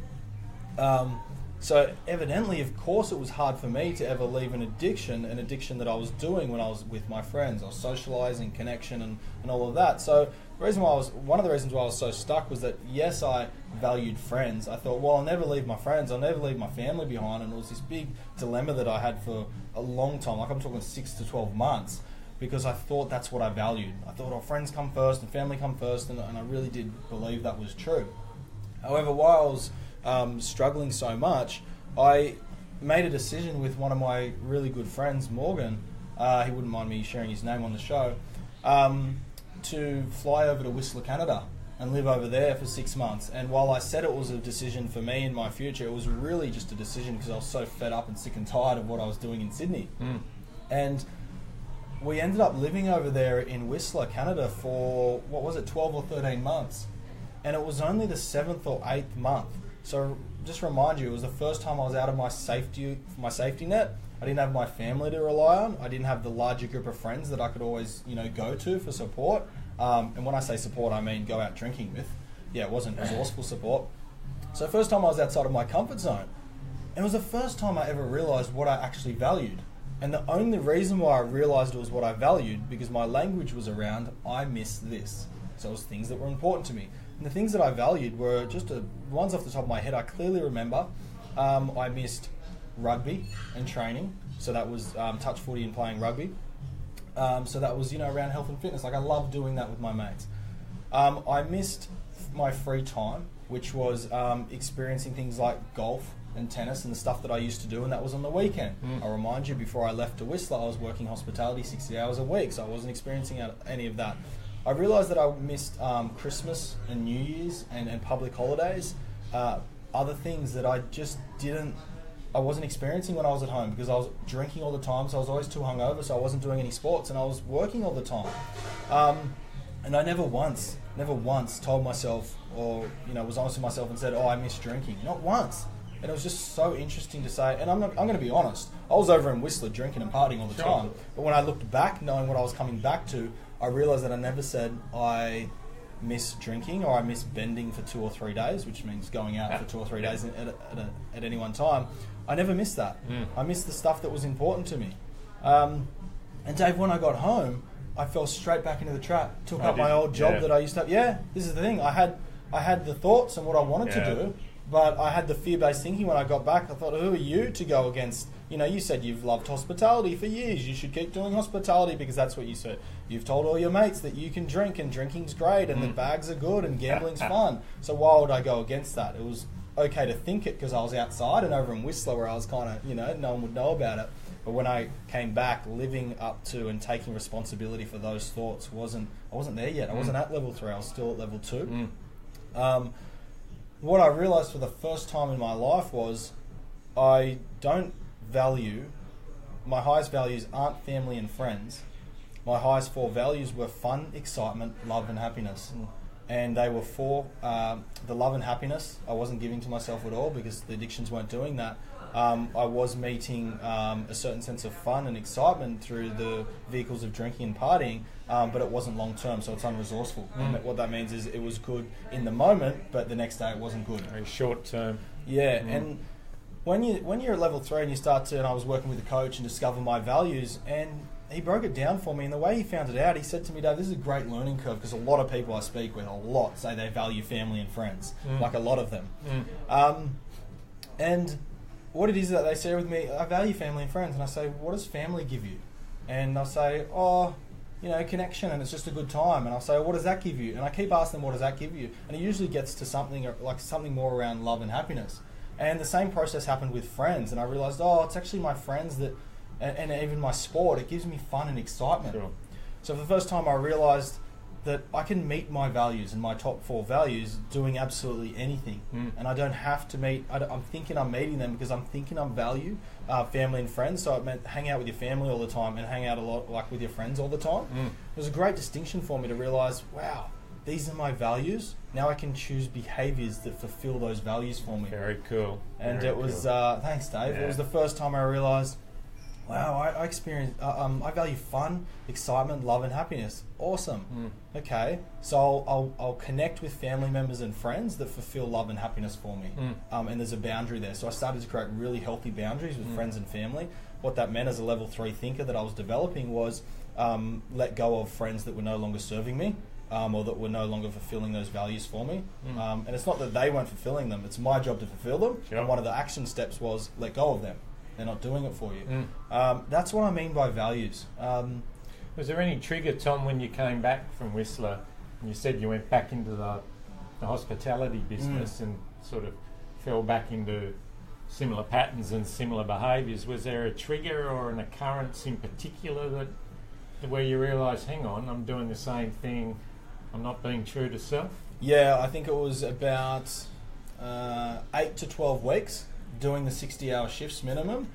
So evidently, of course, it was hard for me to ever leave an addiction that I was doing when I was with my friends. I was socializing, connection, and all of that. So one of the reasons why I was so stuck was that, yes, I valued friends. I thought, well, I'll never leave my friends. I'll never leave my family behind. And it was this big dilemma that I had for a long time, like I'm talking 6 to 12 months, because I thought that's what I valued. I thought, oh, friends come first and family come first, and I really did believe that was true. However, while I was struggling so much, I made a decision with one of my really good friends, Morgan, he wouldn't mind me sharing his name on the show, to fly over to Whistler, Canada and live over there for 6 months. And while I said it was a decision for me in my future, it was really just a decision because I was so fed up and sick and tired of what I was doing in Sydney. And we ended up living over there in Whistler, Canada for, 12 or 13 months. And it was only the 7th or 8th month. So just remind you, it was the first time I was out of my safety net. I didn't have my family to rely on. I didn't have the larger group of friends that I could always, go to for support. And when I say support, I mean go out drinking with. Yeah, it wasn't resourceful support. So first time I was outside of my comfort zone. And it was the first time I ever realised what I actually valued. And the only reason why I realised it was what I valued, because my language was around, I miss this. So it was things that were important to me. And the things that I valued were just ones off the top of my head. I clearly remember I missed rugby and training. So that was touch footy and playing rugby. So that was, around health and fitness. Like, I love doing that with my mates. I missed my free time, which was experiencing things like golf and tennis and the stuff that I used to do, and that was on the weekend. I'll remind you, before I left to Whistler, I was working hospitality 60 hours a week, so I wasn't experiencing any of that. I realised that I missed Christmas and New Year's and public holidays, other things that I just I wasn't experiencing when I was at home, because I was drinking all the time, so I was always too hungover, so I wasn't doing any sports, and I was working all the time. And I never once told myself, or was honest with myself and said, "Oh, I miss drinking." Not once. And it was just so interesting to say. And I'm going to be honest. I was over in Whistler drinking and partying all the time. But when I looked back, knowing what I was coming back to, I realised that I never said I miss drinking or I miss bending for 2 or 3 days, which means going out for 2 or 3 days at any one time. I never missed that. I missed the stuff that was important to me. And Dave, when I got home, I fell straight back into the trap. Took up my old job that I used to have. Yeah, this is the thing. I had the thoughts and what I wanted to do, but I had the fear-based thinking when I got back. I thought, who are you to go against? You said you've loved hospitality for years. You should keep doing hospitality because that's what you said. You've told all your mates that you can drink and drinking's great and the bags are good and gambling's fun. So why would I go against that? It was okay to think it because I was outside and over in Whistler where I was kind of, no one would know about it. But when I came back, living up to and taking responsibility for those thoughts I wasn't there yet. I wasn't at level 3. I was still at level 2. What I realised for the first time in my life was I don't value, my highest values aren't family and friends. My highest 4 values were fun, excitement, love and happiness. And they were for the love and happiness I wasn't giving to myself at all because the addictions weren't doing that. I was meeting a certain sense of fun and excitement through the vehicles of drinking and partying, but it wasn't long term, so it's unresourceful. And what that means is it was good in the moment, but the next day it wasn't good. Very short term. Yeah, and when you're at level 3 and you start to, and I was working with a coach and discover my values, and he broke it down for me, and the way he found it out, he said to me, Dave, this is a great learning curve because a lot of people I speak with, say they value family and friends, like a lot of them. And what it is that they share with me, I value family and friends, and I say, what does family give you? And they'll say, connection, and it's just a good time. And I'll say, what does that give you? And I keep asking them, what does that give you? And it usually gets to something more around love and happiness. And the same process happened with friends, and I realised, it's actually my friends that, and even my sport, it gives me fun and excitement. Sure. So for the first time I realised that I can meet my values and my top 4 values doing absolutely anything. And I don't have to meet, I'm thinking I'm meeting them because I'm thinking I'm value family and friends. So it meant hang out with your family all the time and hang out a lot with your friends all the time. It was a great distinction for me to realise, wow, these are my values. Now I can choose behaviours that fulfil those values for me. Very cool. And Very it was, cool. Thanks Dave, Yeah. It was the first time I realised, wow, I experienced, I value fun, excitement, love and happiness. Awesome. Okay, so I'll connect with family members and friends that fulfill love and happiness for me. And there's a boundary there. So I started to create really healthy boundaries with friends and family. What that meant as a level 3 thinker that I was developing was let go of friends that were no longer serving me. Or that were no longer fulfilling those values for me. And it's not that they weren't fulfilling them, it's my job to fulfill them. Sure. And one of the action steps was let go of them. They're not doing it for you. That's what I mean by values. Was there any trigger, Tom, when you came back from Whistler and you said you went back into the hospitality business and sort of fell back into similar patterns and similar behaviours? Was there a trigger or an occurrence in particular that where you realised, hang on, I'm doing the same thing, I'm not being true to self? Yeah, I think it was about 8 to 12 weeks doing the 60-hour shifts minimum,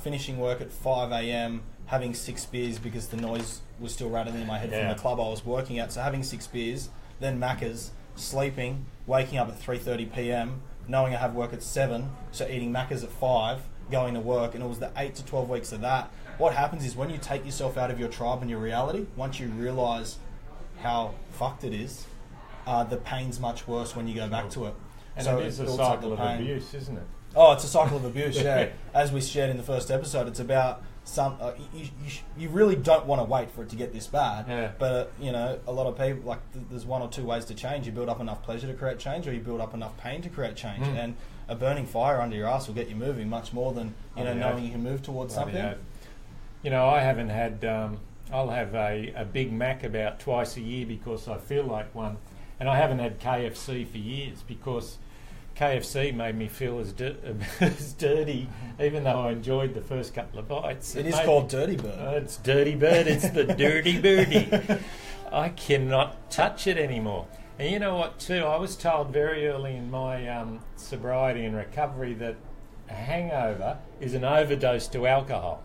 finishing work at 5 a.m, having 6 beers because the noise was still rattling in my head from the club I was working at. So having 6 beers, then Macca's, sleeping, waking up at 3:30 p.m, knowing I have work at 7, so eating Macca's at 5, going to work, and it was the 8 to 12 weeks of that. What happens is when you take yourself out of your tribe and your reality, once you realise how fucked it is, the pain's much worse when you go back to it. And so it is a cycle of abuse, isn't it? Oh, it's a cycle of abuse, yeah. As we shared in the first episode, it's about you really don't want to wait for it to get this bad. Yeah. But, a lot of people, like, there's one or two ways to change. You build up enough pleasure to create change, or you build up enough pain to create change. And a burning fire under your ass will get you moving much more than, knowing you can move towards something. I haven't had... I'll have a Big Mac about twice a year because I feel like one. And I haven't had KFC for years because KFC made me feel as dirty, even though I enjoyed the first couple of bites. It is called Dirty Bird. It's Dirty Bird. It's the Dirty Birdie. I cannot touch it anymore. And you know what, too? I was told very early in my sobriety and recovery that a hangover is an overdose to alcohol.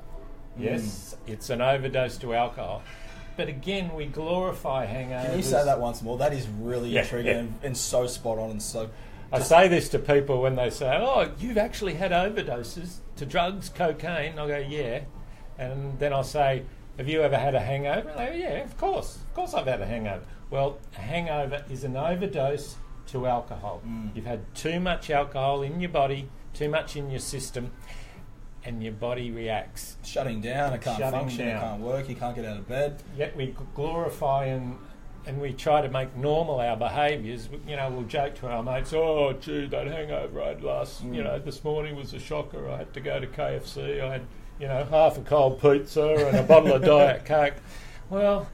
Yes, it's an overdose to alcohol. But again, we glorify hangovers. Can you say that once more? That is really intriguing and so spot on and so... I say this to people when they say, "Oh, you've actually had overdoses to drugs, cocaine." I go, "Yeah," and then I'll say, "Have you ever had a hangover?" And they go, "Yeah, of course I've had a hangover." Well, a hangover is an overdose to alcohol. You've had too much alcohol in your body, too much in your system, and your body reacts. Shutting down, it can't function, it can't work, you can't get out of bed. Yet we glorify and we try to make normal our behaviours. We'll joke to our mates, "Oh, gee, that hangover I had this morning was a shocker. I had to go to KFC. I had, half a cold pizza and a bottle of Diet Coke." Well,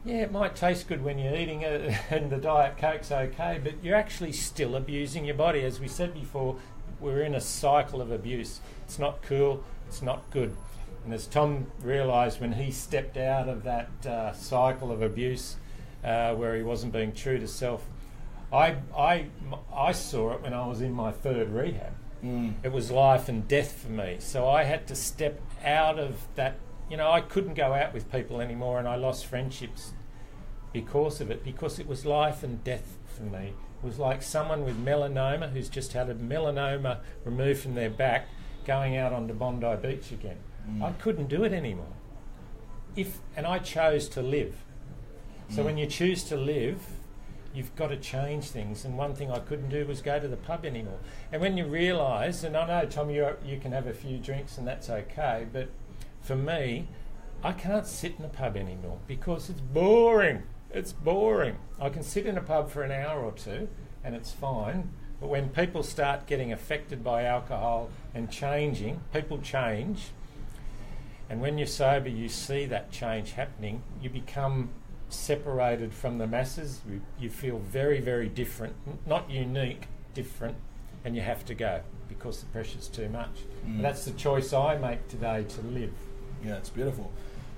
yeah, it might taste good when you're eating it and the Diet Coke's okay, but you're actually still abusing your body. As we said before, we're in a cycle of abuse. It's not cool, it's not good. And as Tom realised when he stepped out of that cycle of abuse, where he wasn't being true to self, I saw it when I was in my 3rd rehab. It was life and death for me. So I had to step out of that. I couldn't go out with people anymore, and I lost friendships because of it, because it was life and death for me. It was like someone with melanoma who's just had a melanoma removed from their back going out onto Bondi Beach again. I couldn't do it anymore. And I chose to live. So when you choose to live, you've got to change things. And one thing I couldn't do was go to the pub anymore. And when you realise, and I know, Tom, you can have a few drinks and that's okay, but for me, I can't sit in a pub anymore because it's boring. It's boring. I can sit in a pub for an hour or two and it's fine. But when people start getting affected by alcohol and changing, people change. And when you're sober, you see that change happening. You become separated from the masses. You feel very, very different, not unique, different, and you have to go because the pressure's too much. But that's the choice I make today, to live. Yeah, it's beautiful.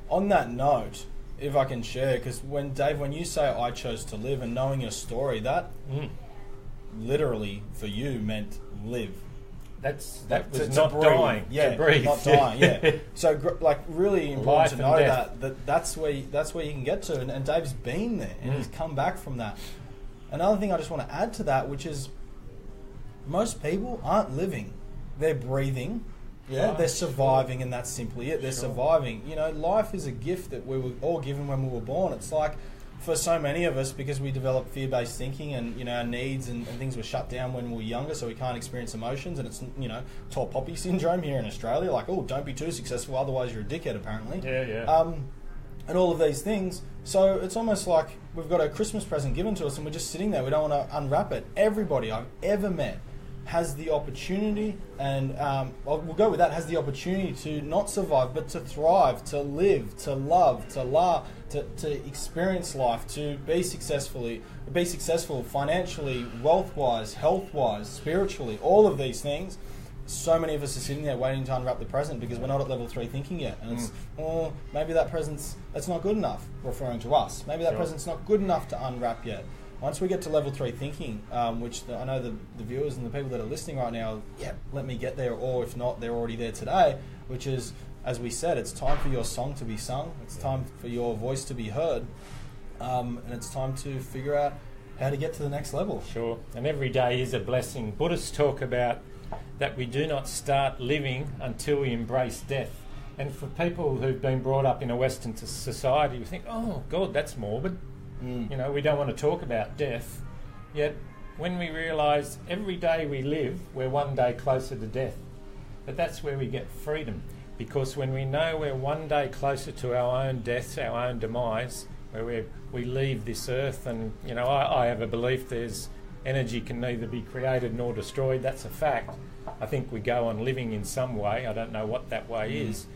On that note, if I can share, because when you say I chose to live, and knowing your story, that literally for you meant live. That was not dying. Yeah, to breathe. Not dying. Yeah. So really important Life to know death. that's where you can get to, and Dave's been there and he's come back from that. Another thing I just want to add to that, which is most people aren't living; they're breathing. Yeah, they're surviving, and that's simply it. They're surviving. Life is a gift that we were all given when we were born. It's like, for so many of us, because we developed fear-based thinking and, our needs and things were shut down when we were younger, so we can't experience emotions, and it's, tall poppy syndrome here in Australia, like, oh, don't be too successful, otherwise you're a dickhead, apparently. Yeah. And all of these things. So it's almost like we've got a Christmas present given to us and we're just sitting there. We don't want to unwrap it. Everybody I've ever met has the opportunity, and we'll go with that, has the opportunity to not survive, but to thrive, to live, to love, to laugh, to experience life, to be successful financially, wealth-wise, health-wise, spiritually, all of these things. So many of us are sitting there waiting to unwrap the present because we're not at level 3 thinking yet. And it's, maybe that's not good enough, referring to us. Maybe that present's not good enough to unwrap yet. Once we get to level 3 thinking, which I know the viewers and the people that are listening right now, let me get there, or if not, they're already there today, which is, as we said, it's time for your song to be sung, it's time for your voice to be heard, and it's time to figure out how to get to the next level. Sure. And every day is a blessing. Buddhists talk about that we do not start living until we embrace death. And for people who've been brought up in a Western society, we think, oh, God, that's morbid. You know, we don't want to talk about death. Yet when we realise every day we live, we're one day closer to death. But that's where we get freedom. Because when we know we're one day closer to our own death, our own demise, where we leave this earth, and, you know, I have a belief there's energy can neither be created nor destroyed. That's a fact. I think we go on living in some way. I don't know what that way is.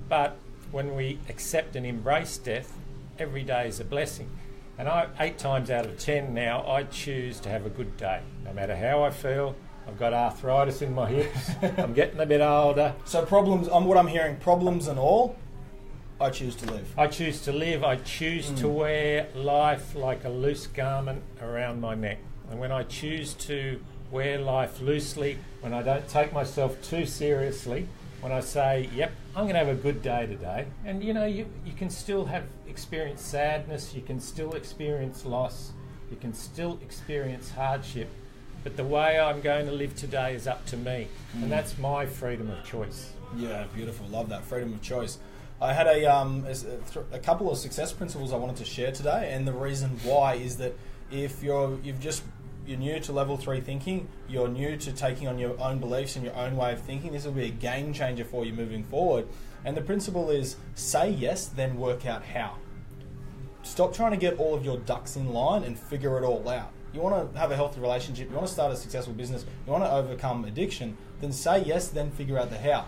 But when we accept and embrace death, every day is a blessing. And 8 times out of 10 now, I choose to have a good day. No matter how I feel, I've got arthritis in my hips, I'm getting a bit older. So problems, what I'm hearing, problems and all, I choose to live. I choose to live. I choose to wear life like a loose garment around my neck. And when I choose to wear life loosely, when I don't take myself too seriously, when I say, yep, I'm going to have a good day today. And, you know, you can still experience sadness, you can still experience loss, you can still experience hardship, but the way I'm going to live today is up to me. And that's my freedom of choice. Yeah, beautiful. Love that, freedom of choice. I had a couple of success principles I wanted to share today, and the reason why is that if you're new to level 3 thinking, you're new to taking on your own beliefs and your own way of thinking, this will be a game changer for you moving forward. And the principle is say yes, then work out how. Stop trying to get all of your ducks in line and figure it all out. You want to have a healthy relationship, you want to start a successful business, you want to overcome addiction, then say yes, then figure out the how.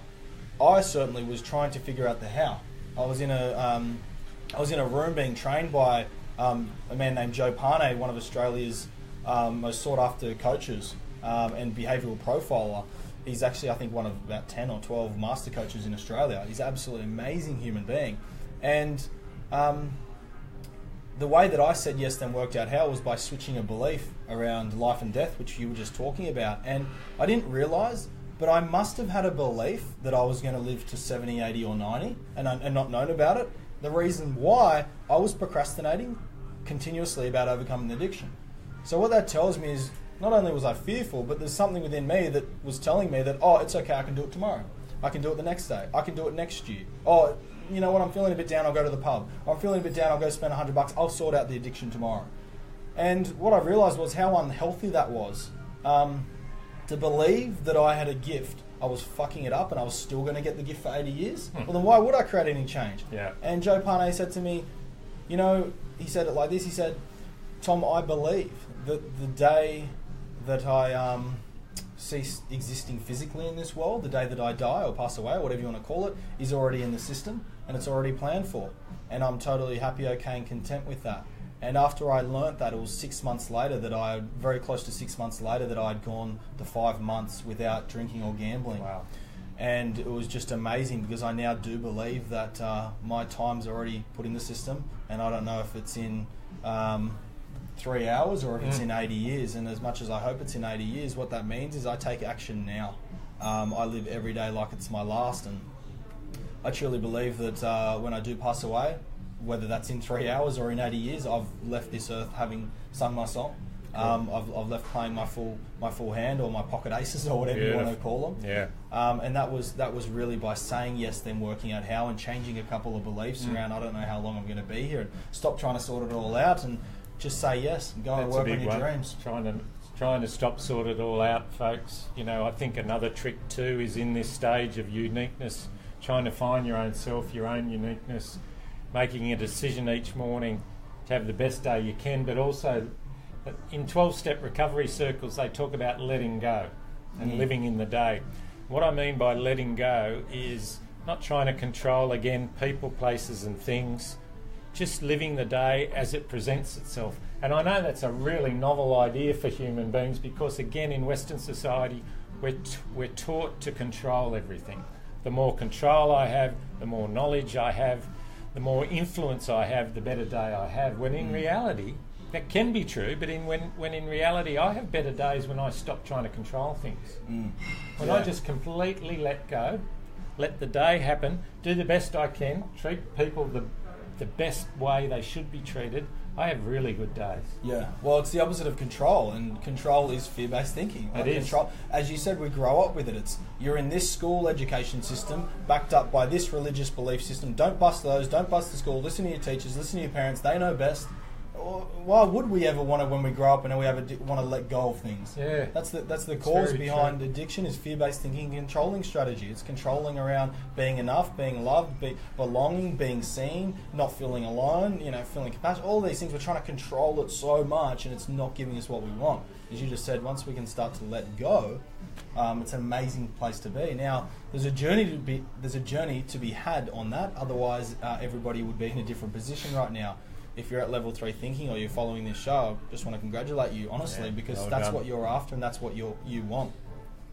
I certainly was trying to figure out the how. I was in a room being trained by a man named Joe Parnay, one of Australia's most sought after coaches and behavioural profiler. He's actually, I think, one of about 10 or 12 master coaches in Australia. He's an absolutely amazing human being. And the way that I said yes then worked out how was by switching a belief around life and death, which you were just talking about. And I didn't realise, but I must have had a belief that I was going to live to 70, 80 or 90 and not known about it. The reason why I was procrastinating continuously about overcoming addiction. So what that tells me is not only was I fearful, but there's something within me that was telling me that, oh, it's okay, I can do it tomorrow. I can do it the next day. I can do it next year. Oh, you know what, I'm feeling a bit down, I'll go to the pub. I'm feeling a bit down, I'll go spend $100. I'll sort out the addiction tomorrow. And what I realised was how unhealthy that was. To believe that I had a gift, I was fucking it up and I was still going to get the gift for 80 years. Well, then why would I create any change? Yeah. And Joe Parnay said to me, you know, he said it like this, he said, Tom, I believe that the day that I cease existing physically in this world, the day that I die or pass away or whatever you want to call it, is already in the system and it's already planned for. And I'm totally happy, okay, and content with that. And after I learnt that, it was 6 months later very close to 6 months later, that I'd gone to 5 months without drinking or gambling. Wow. And it was just amazing because I now do believe that my time's already put in the system, and I don't know if it's in 3 hours or if it's in 80 years. And as much as I hope it's in 80 years, what that means is I take action now. I live every day like it's my last, and I truly believe that when I do pass away, whether that's in 3 hours or in 80 years, I've left this earth having sung my song. I've left playing my full hand or my pocket aces or whatever you want to call them. Yeah. And that was really by saying yes, then working out how, and changing a couple of beliefs around I don't know how long I'm going to be here, and stop trying to sort it all out and just say yes and go and work on your dreams. Trying to stop sort it all out, folks. You know, I think another trick too is in this stage of uniqueness, trying to find your own self, your own uniqueness, making a decision each morning to have the best day you can, but also in 12-step recovery circles they talk about letting go and living in the day. What I mean by letting go is not trying to control, again, people, places and things, just living the day as it presents itself. And I know that's a really novel idea for human beings because, again, in Western society we're taught to control everything. The more control I have, the more knowledge I have, the more influence I have, the better day I have. When in reality, that can be true, but when in reality I have better days when I stop trying to control things. When I just completely let go, let the day happen, do the best I can, treat people the best way they should be treated, I have really good days. Yeah, well, it's the opposite of control, and control is fear-based thinking. It is. Control, as you said, we grow up with it. You're in this school education system, backed up by this religious belief system. Don't bust those. Don't bust the school. Listen to your teachers. Listen to your parents. They know best. Why would we ever want to, when we grow up and we want to let go of things? Yeah, that's the cause behind true. Addiction is fear-based thinking, controlling strategy. It's controlling around being enough, being loved, belonging, being seen, not feeling alone, feeling compassion. All these things, we're trying to control it so much, and it's not giving us what we want. As you just said, once we can start to let go, it's an amazing place to be. Now, there's a journey to be had on that. Otherwise, everybody would be in a different position right now. If you're at level 3 thinking or you're following this show, I just want to congratulate you, honestly, because well that's done. what you're after and that's what you want.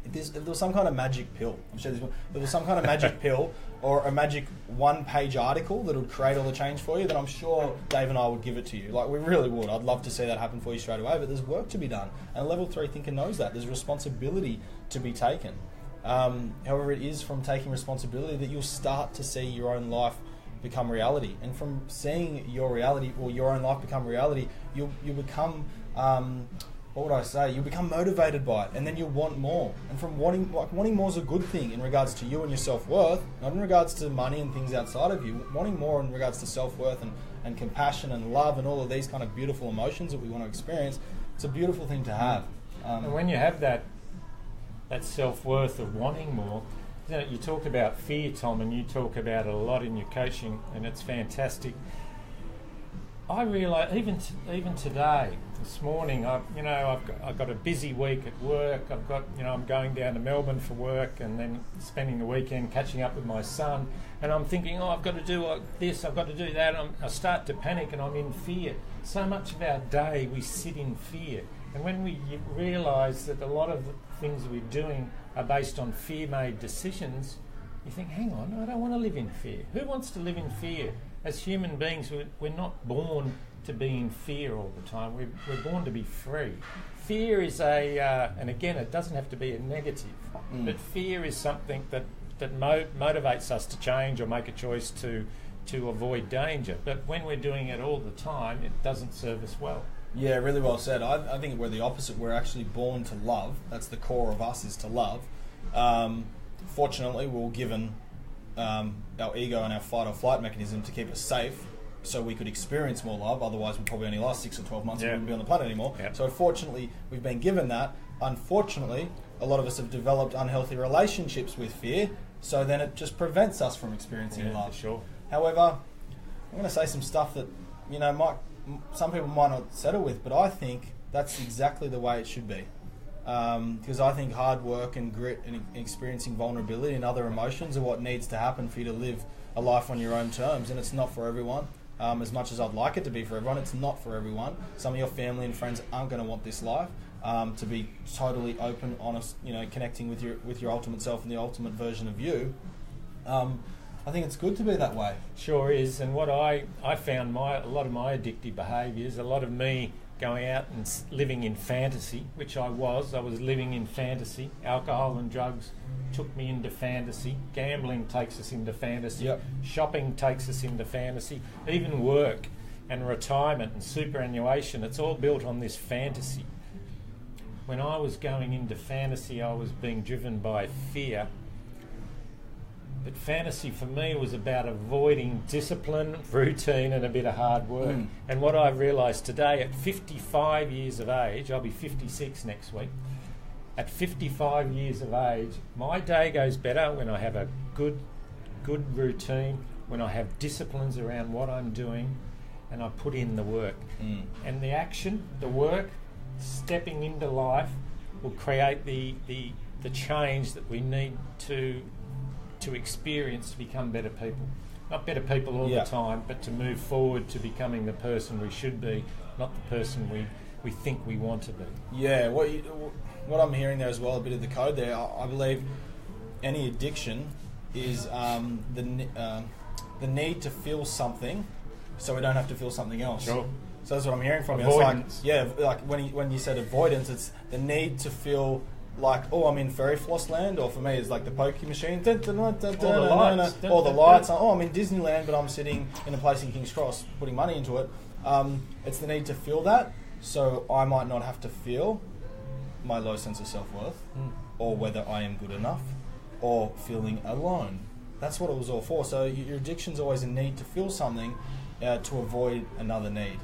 If there was some kind of magic pill, I'm sure there was some kind of magic pill or a magic one-page article that would create all the change for you, then I'm sure Dave and I would give it to you. Like, we really would. I'd love to see that happen for you straight away, but there's work to be done. And a level 3 thinker knows that. There's responsibility to be taken. However, it is from taking responsibility that you'll start to see your own life become reality, and from seeing your reality or your own life become reality, you become you'll become motivated by it, and then you'll want more. And from wanting more is a good thing in regards to you and your self-worth, not in regards to money and things outside of you. Wanting more in regards to self-worth and compassion and love and all of these kind of beautiful emotions that we want to experience, it's a beautiful thing to have. And when you have that self-worth of wanting more, you talk about fear, Tom, and you talk about it a lot in your coaching, and it's fantastic. I realise even today, this morning, I've got a busy week at work. I'm going down to Melbourne for work, and then spending the weekend catching up with my son. And I'm thinking, I've got to do this, I've got to do that. I start to panic, and I'm in fear. So much of our day we sit in fear, and when we realise that a lot of the things we're doing are based on fear-made decisions, you think, hang on, I don't want to live in fear. Who wants to live in fear? As human beings, we're not born to be in fear all the time. We're born to be free. Fear is and again, it doesn't have to be a negative, but fear is something that motivates us to change or make a choice to avoid danger. But when we're doing it all the time, it doesn't serve us well. Yeah, really well said. I think we're the opposite. We're actually born to love. That's the core of us, is to love. Fortunately, we're given our ego and our fight or flight mechanism to keep us safe, so we could experience more love. Otherwise, we'd probably only last 6 or 12 months and we wouldn't be on the planet anymore. Yep. So fortunately, we've been given that. Unfortunately, a lot of us have developed unhealthy relationships with fear, so then it just prevents us from experiencing love. For sure. However, I'm going to say some stuff that some people might not settle with, but I think that's exactly the way it should be. Because I think hard work and grit and experiencing vulnerability and other emotions are what needs to happen for you to live a life on your own terms, and it's not for everyone. As much as I'd like it to be for everyone, it's not for everyone. Some of your family and friends aren't going to want this life to be totally open, honest, connecting with your ultimate self and the ultimate version of you. I think it's good to be that way. Sure is. And what I found, a lot of my addictive behaviours, a lot of me going out and living in fantasy, which I was living in fantasy. Alcohol and drugs took me into fantasy. Gambling takes us into fantasy. Yep. Shopping takes us into fantasy. Even work and retirement and superannuation, it's all built on this fantasy. When I was going into fantasy, I was being driven by fear. But fantasy for me was about avoiding discipline, routine and a bit of hard work. And what I've realised today, at 55 years of age, I'll be 56 next week, at 55 years of age, my day goes better when I have a good routine, when I have disciplines around what I'm doing and I put in the work. And the action, the work, stepping into life will create the change that we need to experience to become better people. Not better people all the time, but to move forward to becoming the person we should be, not the person we think we want to be. Yeah, what I'm hearing there as well, a bit of the code there, I believe any addiction is the need to feel something so we don't have to feel something else. Sure. So that's what I'm hearing from Avoidance. you. It's like when you said avoidance, it's the need to feel like, oh, I'm in fairy floss land, or for me it's like the pokey machine, or the lights. Oh, I'm in Disneyland, but I'm sitting in a place in King's Cross putting money into it. It's the need to feel that, so I might not have to feel my low sense of self-worth, or whether I am good enough, or feeling alone. That's what it was all for. So your addiction's always a need to feel something to avoid another need.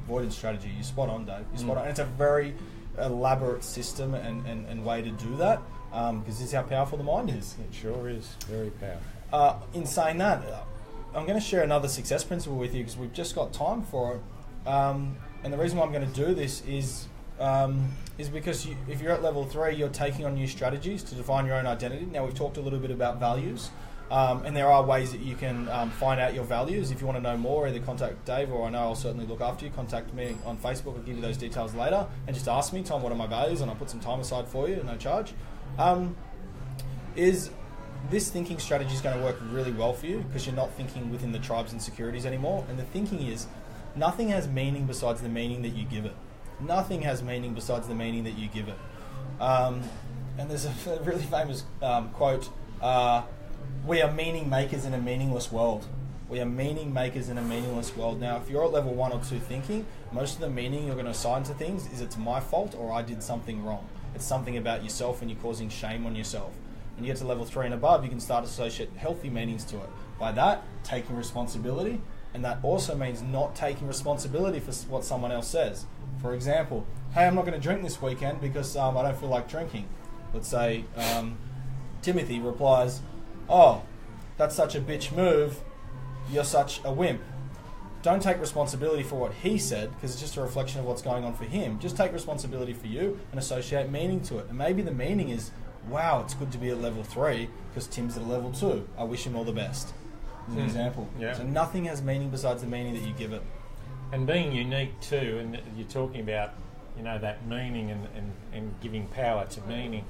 Avoidance strategy. You're spot on, Dave. You're spot on. And it's a very elaborate system and way to do that, because this is how powerful the mind is. It sure is very powerful. In saying that, I'm going to share another success principle with you because we've just got time for it. And the reason why I'm going to do this is because if you're at level 3, you're taking on new strategies to define your own identity. Now, we've talked a little bit about values, and there are ways that you can find out your values. If you want to know more, either contact Dave, or I know I'll certainly look after you. Contact me on Facebook. I'll give you those details later, and just ask me, Tom, what are my values, and I'll put some time aside for you, no charge. Is this thinking strategy is going to work really well for you because you're not thinking within the tribes and securities anymore, and the thinking is nothing has meaning besides the meaning that you give it. Nothing has meaning besides the meaning that you give it. And there's a really famous quote, we are meaning makers in a meaningless world. We are meaning makers in a meaningless world. Now, if you're at level 1 or 2 thinking, most of the meaning you're going to assign to things is it's my fault or I did something wrong. It's something about yourself and you're causing shame on yourself. When you get to level 3 and above, you can start to associate healthy meanings to it. By that, taking responsibility, and that also means not taking responsibility for what someone else says. For example, hey, I'm not going to drink this weekend because I don't feel like drinking. Let's say Timothy replies, oh, that's such a bitch move, you're such a wimp. Don't take responsibility for what he said because it's just a reflection of what's going on for him. Just take responsibility for you and associate meaning to it. And maybe the meaning is, wow, it's good to be at level 3 because Tim's at a level 2. I wish him all the best. As an example. Yeah. So nothing has meaning besides the meaning that you give it. And being unique too, and you're talking about, that meaning and giving power to meaning.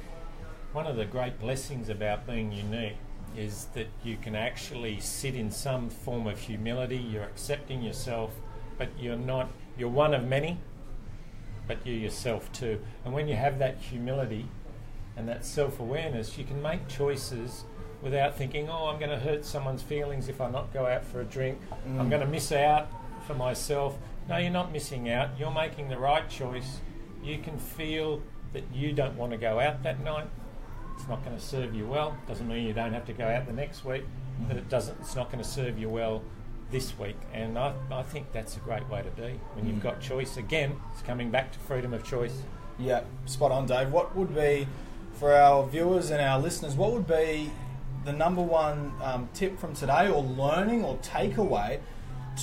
One of the great blessings about being unique is that you can actually sit in some form of humility. You're accepting yourself, but you're one of many, but you're yourself too. And when you have that humility and that self-awareness, you can make choices without thinking, oh, I'm going to hurt someone's feelings if I not go out for a drink. I'm going to miss out for myself. No, you're not missing out. You're making the right choice. You can feel that you don't want to go out that night. It's not going to serve you well. Doesn't mean you don't have to go out the next week, but it's not going to serve you well this week. And I think that's a great way to be. When you've got choice, again, it's coming back to freedom of choice. Yeah, spot on, Dave. What would be, for our viewers and our listeners, what would be the number one tip from today, or learning or takeaway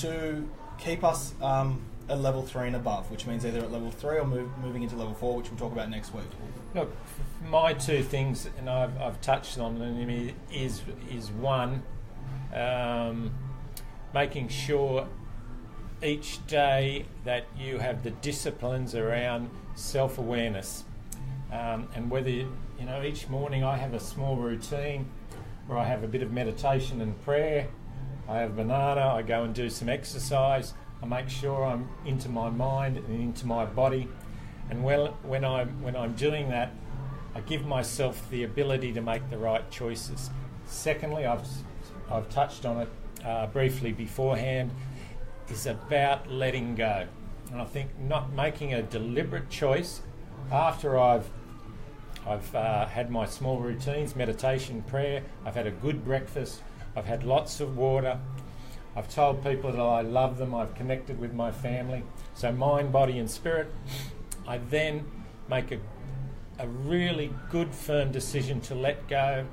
to keep us at level 3 and above, which means either at level 3 or moving into level 4, which we'll talk about next week? Look, my 2 things, and I've touched on them, is one, making sure each day that you have the disciplines around self-awareness, and whether each morning I have a small routine where I have a bit of meditation and prayer. I have a banana, I go and do some exercise, I make sure I'm into my mind and into my body, and when I'm doing that, I give myself the ability to make the right choices. Secondly, I've touched on it briefly beforehand, is about letting go. And I think not making a deliberate choice after I've had my small routines, meditation, prayer, I've had a good breakfast, I've had lots of water, I've told people that I love them, I've connected with my family, so mind, body and spirit. I then make a really good, firm decision to let go,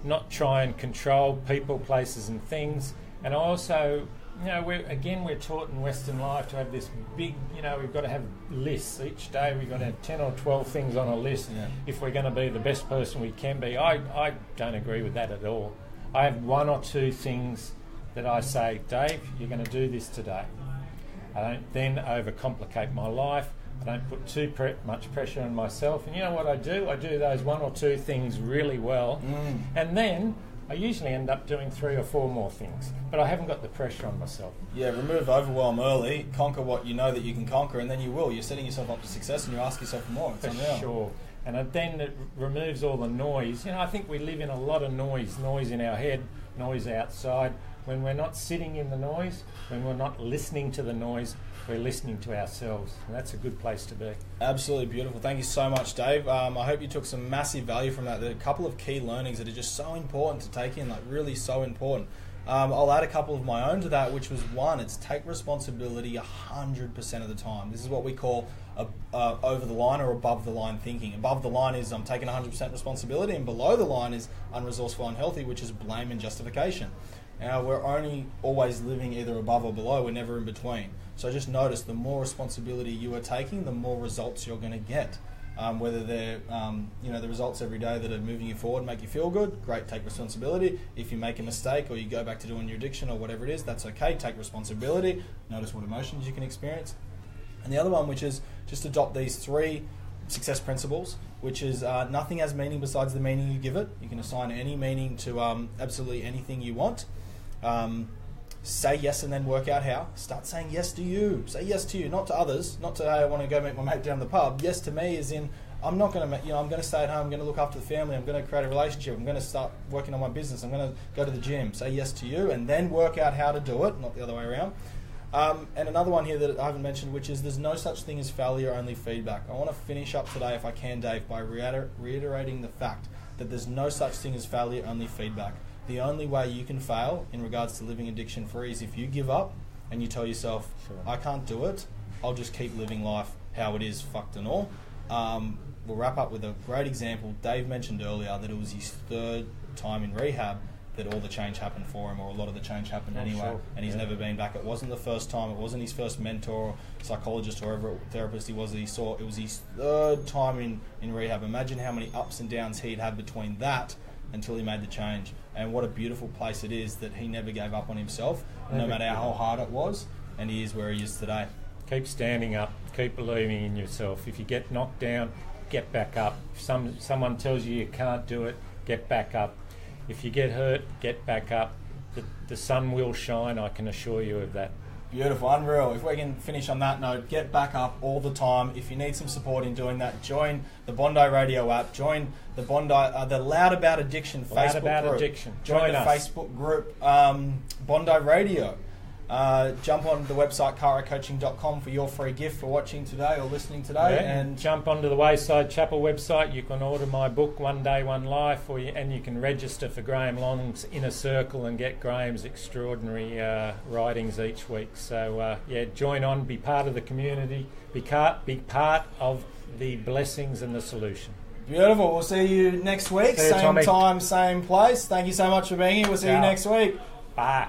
not try and control people, places and things. And I also, we're taught in Western life to have this big, we've got to have lists. Each day we've got to have 10 or 12 things on a list if we're going to be the best person we can be. I don't agree with that at all. I have 1 or 2 things that I say, Dave, you're going to do this today. I don't then overcomplicate my life. I don't put too much pressure on myself. And you know what I do? I do those 1 or 2 things really well. And then I usually end up doing 3 or 4 more things. But I haven't got the pressure on myself. Yeah, remove overwhelm early, conquer what you know that you can conquer, and then you will. You're setting yourself up for success and you ask yourself for more. It's unreal. Sure. and then it removes all the noise. I think we live in a lot of noise in our head, noise outside. When we're not sitting in the noise, when we're not listening to the noise, we're listening to ourselves, and that's a good place to be. Absolutely beautiful. Thank you so much, Dave. I hope you took some massive value from that. There are a couple of key learnings that are just so important to take in, like really so important. I'll add a couple of my own to that, which was one, it's take responsibility 100% of the time. This is what we call over the line or above the line thinking. Above the line is I'm taking 100% responsibility, and below the line is unresourceful, unhealthy, which is blame and justification. Now, we're only always living either above or below. We're never in between. So just notice the more responsibility you are taking, the more results you're going to get. Whether they're the results every day that are moving you forward, make you feel good, great, take responsibility. If you make a mistake or you go back to doing your addiction or whatever it is, that's okay, take responsibility. Notice what emotions you can experience. And the other one, which is just adopt these 3 success principles, which is nothing has meaning besides the meaning you give it. You can assign any meaning to absolutely anything you want. Say yes and then work out how. Start saying yes to you. Say yes to you, not to others. Not to, hey, I want to go meet my mate down the pub. Yes to me is in, I'm not going to, I'm going to stay at home. I'm going to look after the family. I'm going to create a relationship. I'm going to start working on my business. I'm going to go to the gym. Say yes to you and then work out how to do it, not the other way around. And another one here that I haven't mentioned, which is there's no such thing as failure, only feedback. I want to finish up today, if I can, Dave, by reiterating the fact that there's no such thing as failure, only feedback. The only way you can fail in regards to living addiction-free is if you give up and you tell yourself, I can't do it, I'll just keep living life how it is, fucked and all. We'll wrap up with a great example. Dave mentioned earlier that it was his 3rd time in rehab that all the change happened for him, or a lot of the change happened anyway, and he's never been back. It wasn't the first time, it wasn't his first mentor, psychologist, or whoever therapist he was that he saw. It was his 3rd time in rehab. Imagine how many ups and downs he'd had between that until he made the change. And what a beautiful place it is that he never gave up on himself, no matter how hard it was, and he is where he is today. Keep standing up, keep believing in yourself. If you get knocked down, get back up. If someone tells you can't do it, get back up. If you get hurt, get back up. The sun will shine, I can assure you of that. Beautiful, unreal. If we can finish on that note, get back up all the time. If you need some support in doing that, join the Bondi Radio app. Join the the Loud About Addiction Facebook group. Join the Facebook group, Bondi Radio. Jump on the website cartwrightcoaching.com for your free gift for watching today or listening today. And jump onto the Wayside Chapel website. You can order my book, One Day, One Life, and you can register for Graham Long's Inner Circle and get Graham's extraordinary writings each week. So, join on, be part of the community, be part of the blessings and the solution. Beautiful. We'll see you next week. Same time, same place. Thank you so much for being here. We'll see you next week. Bye.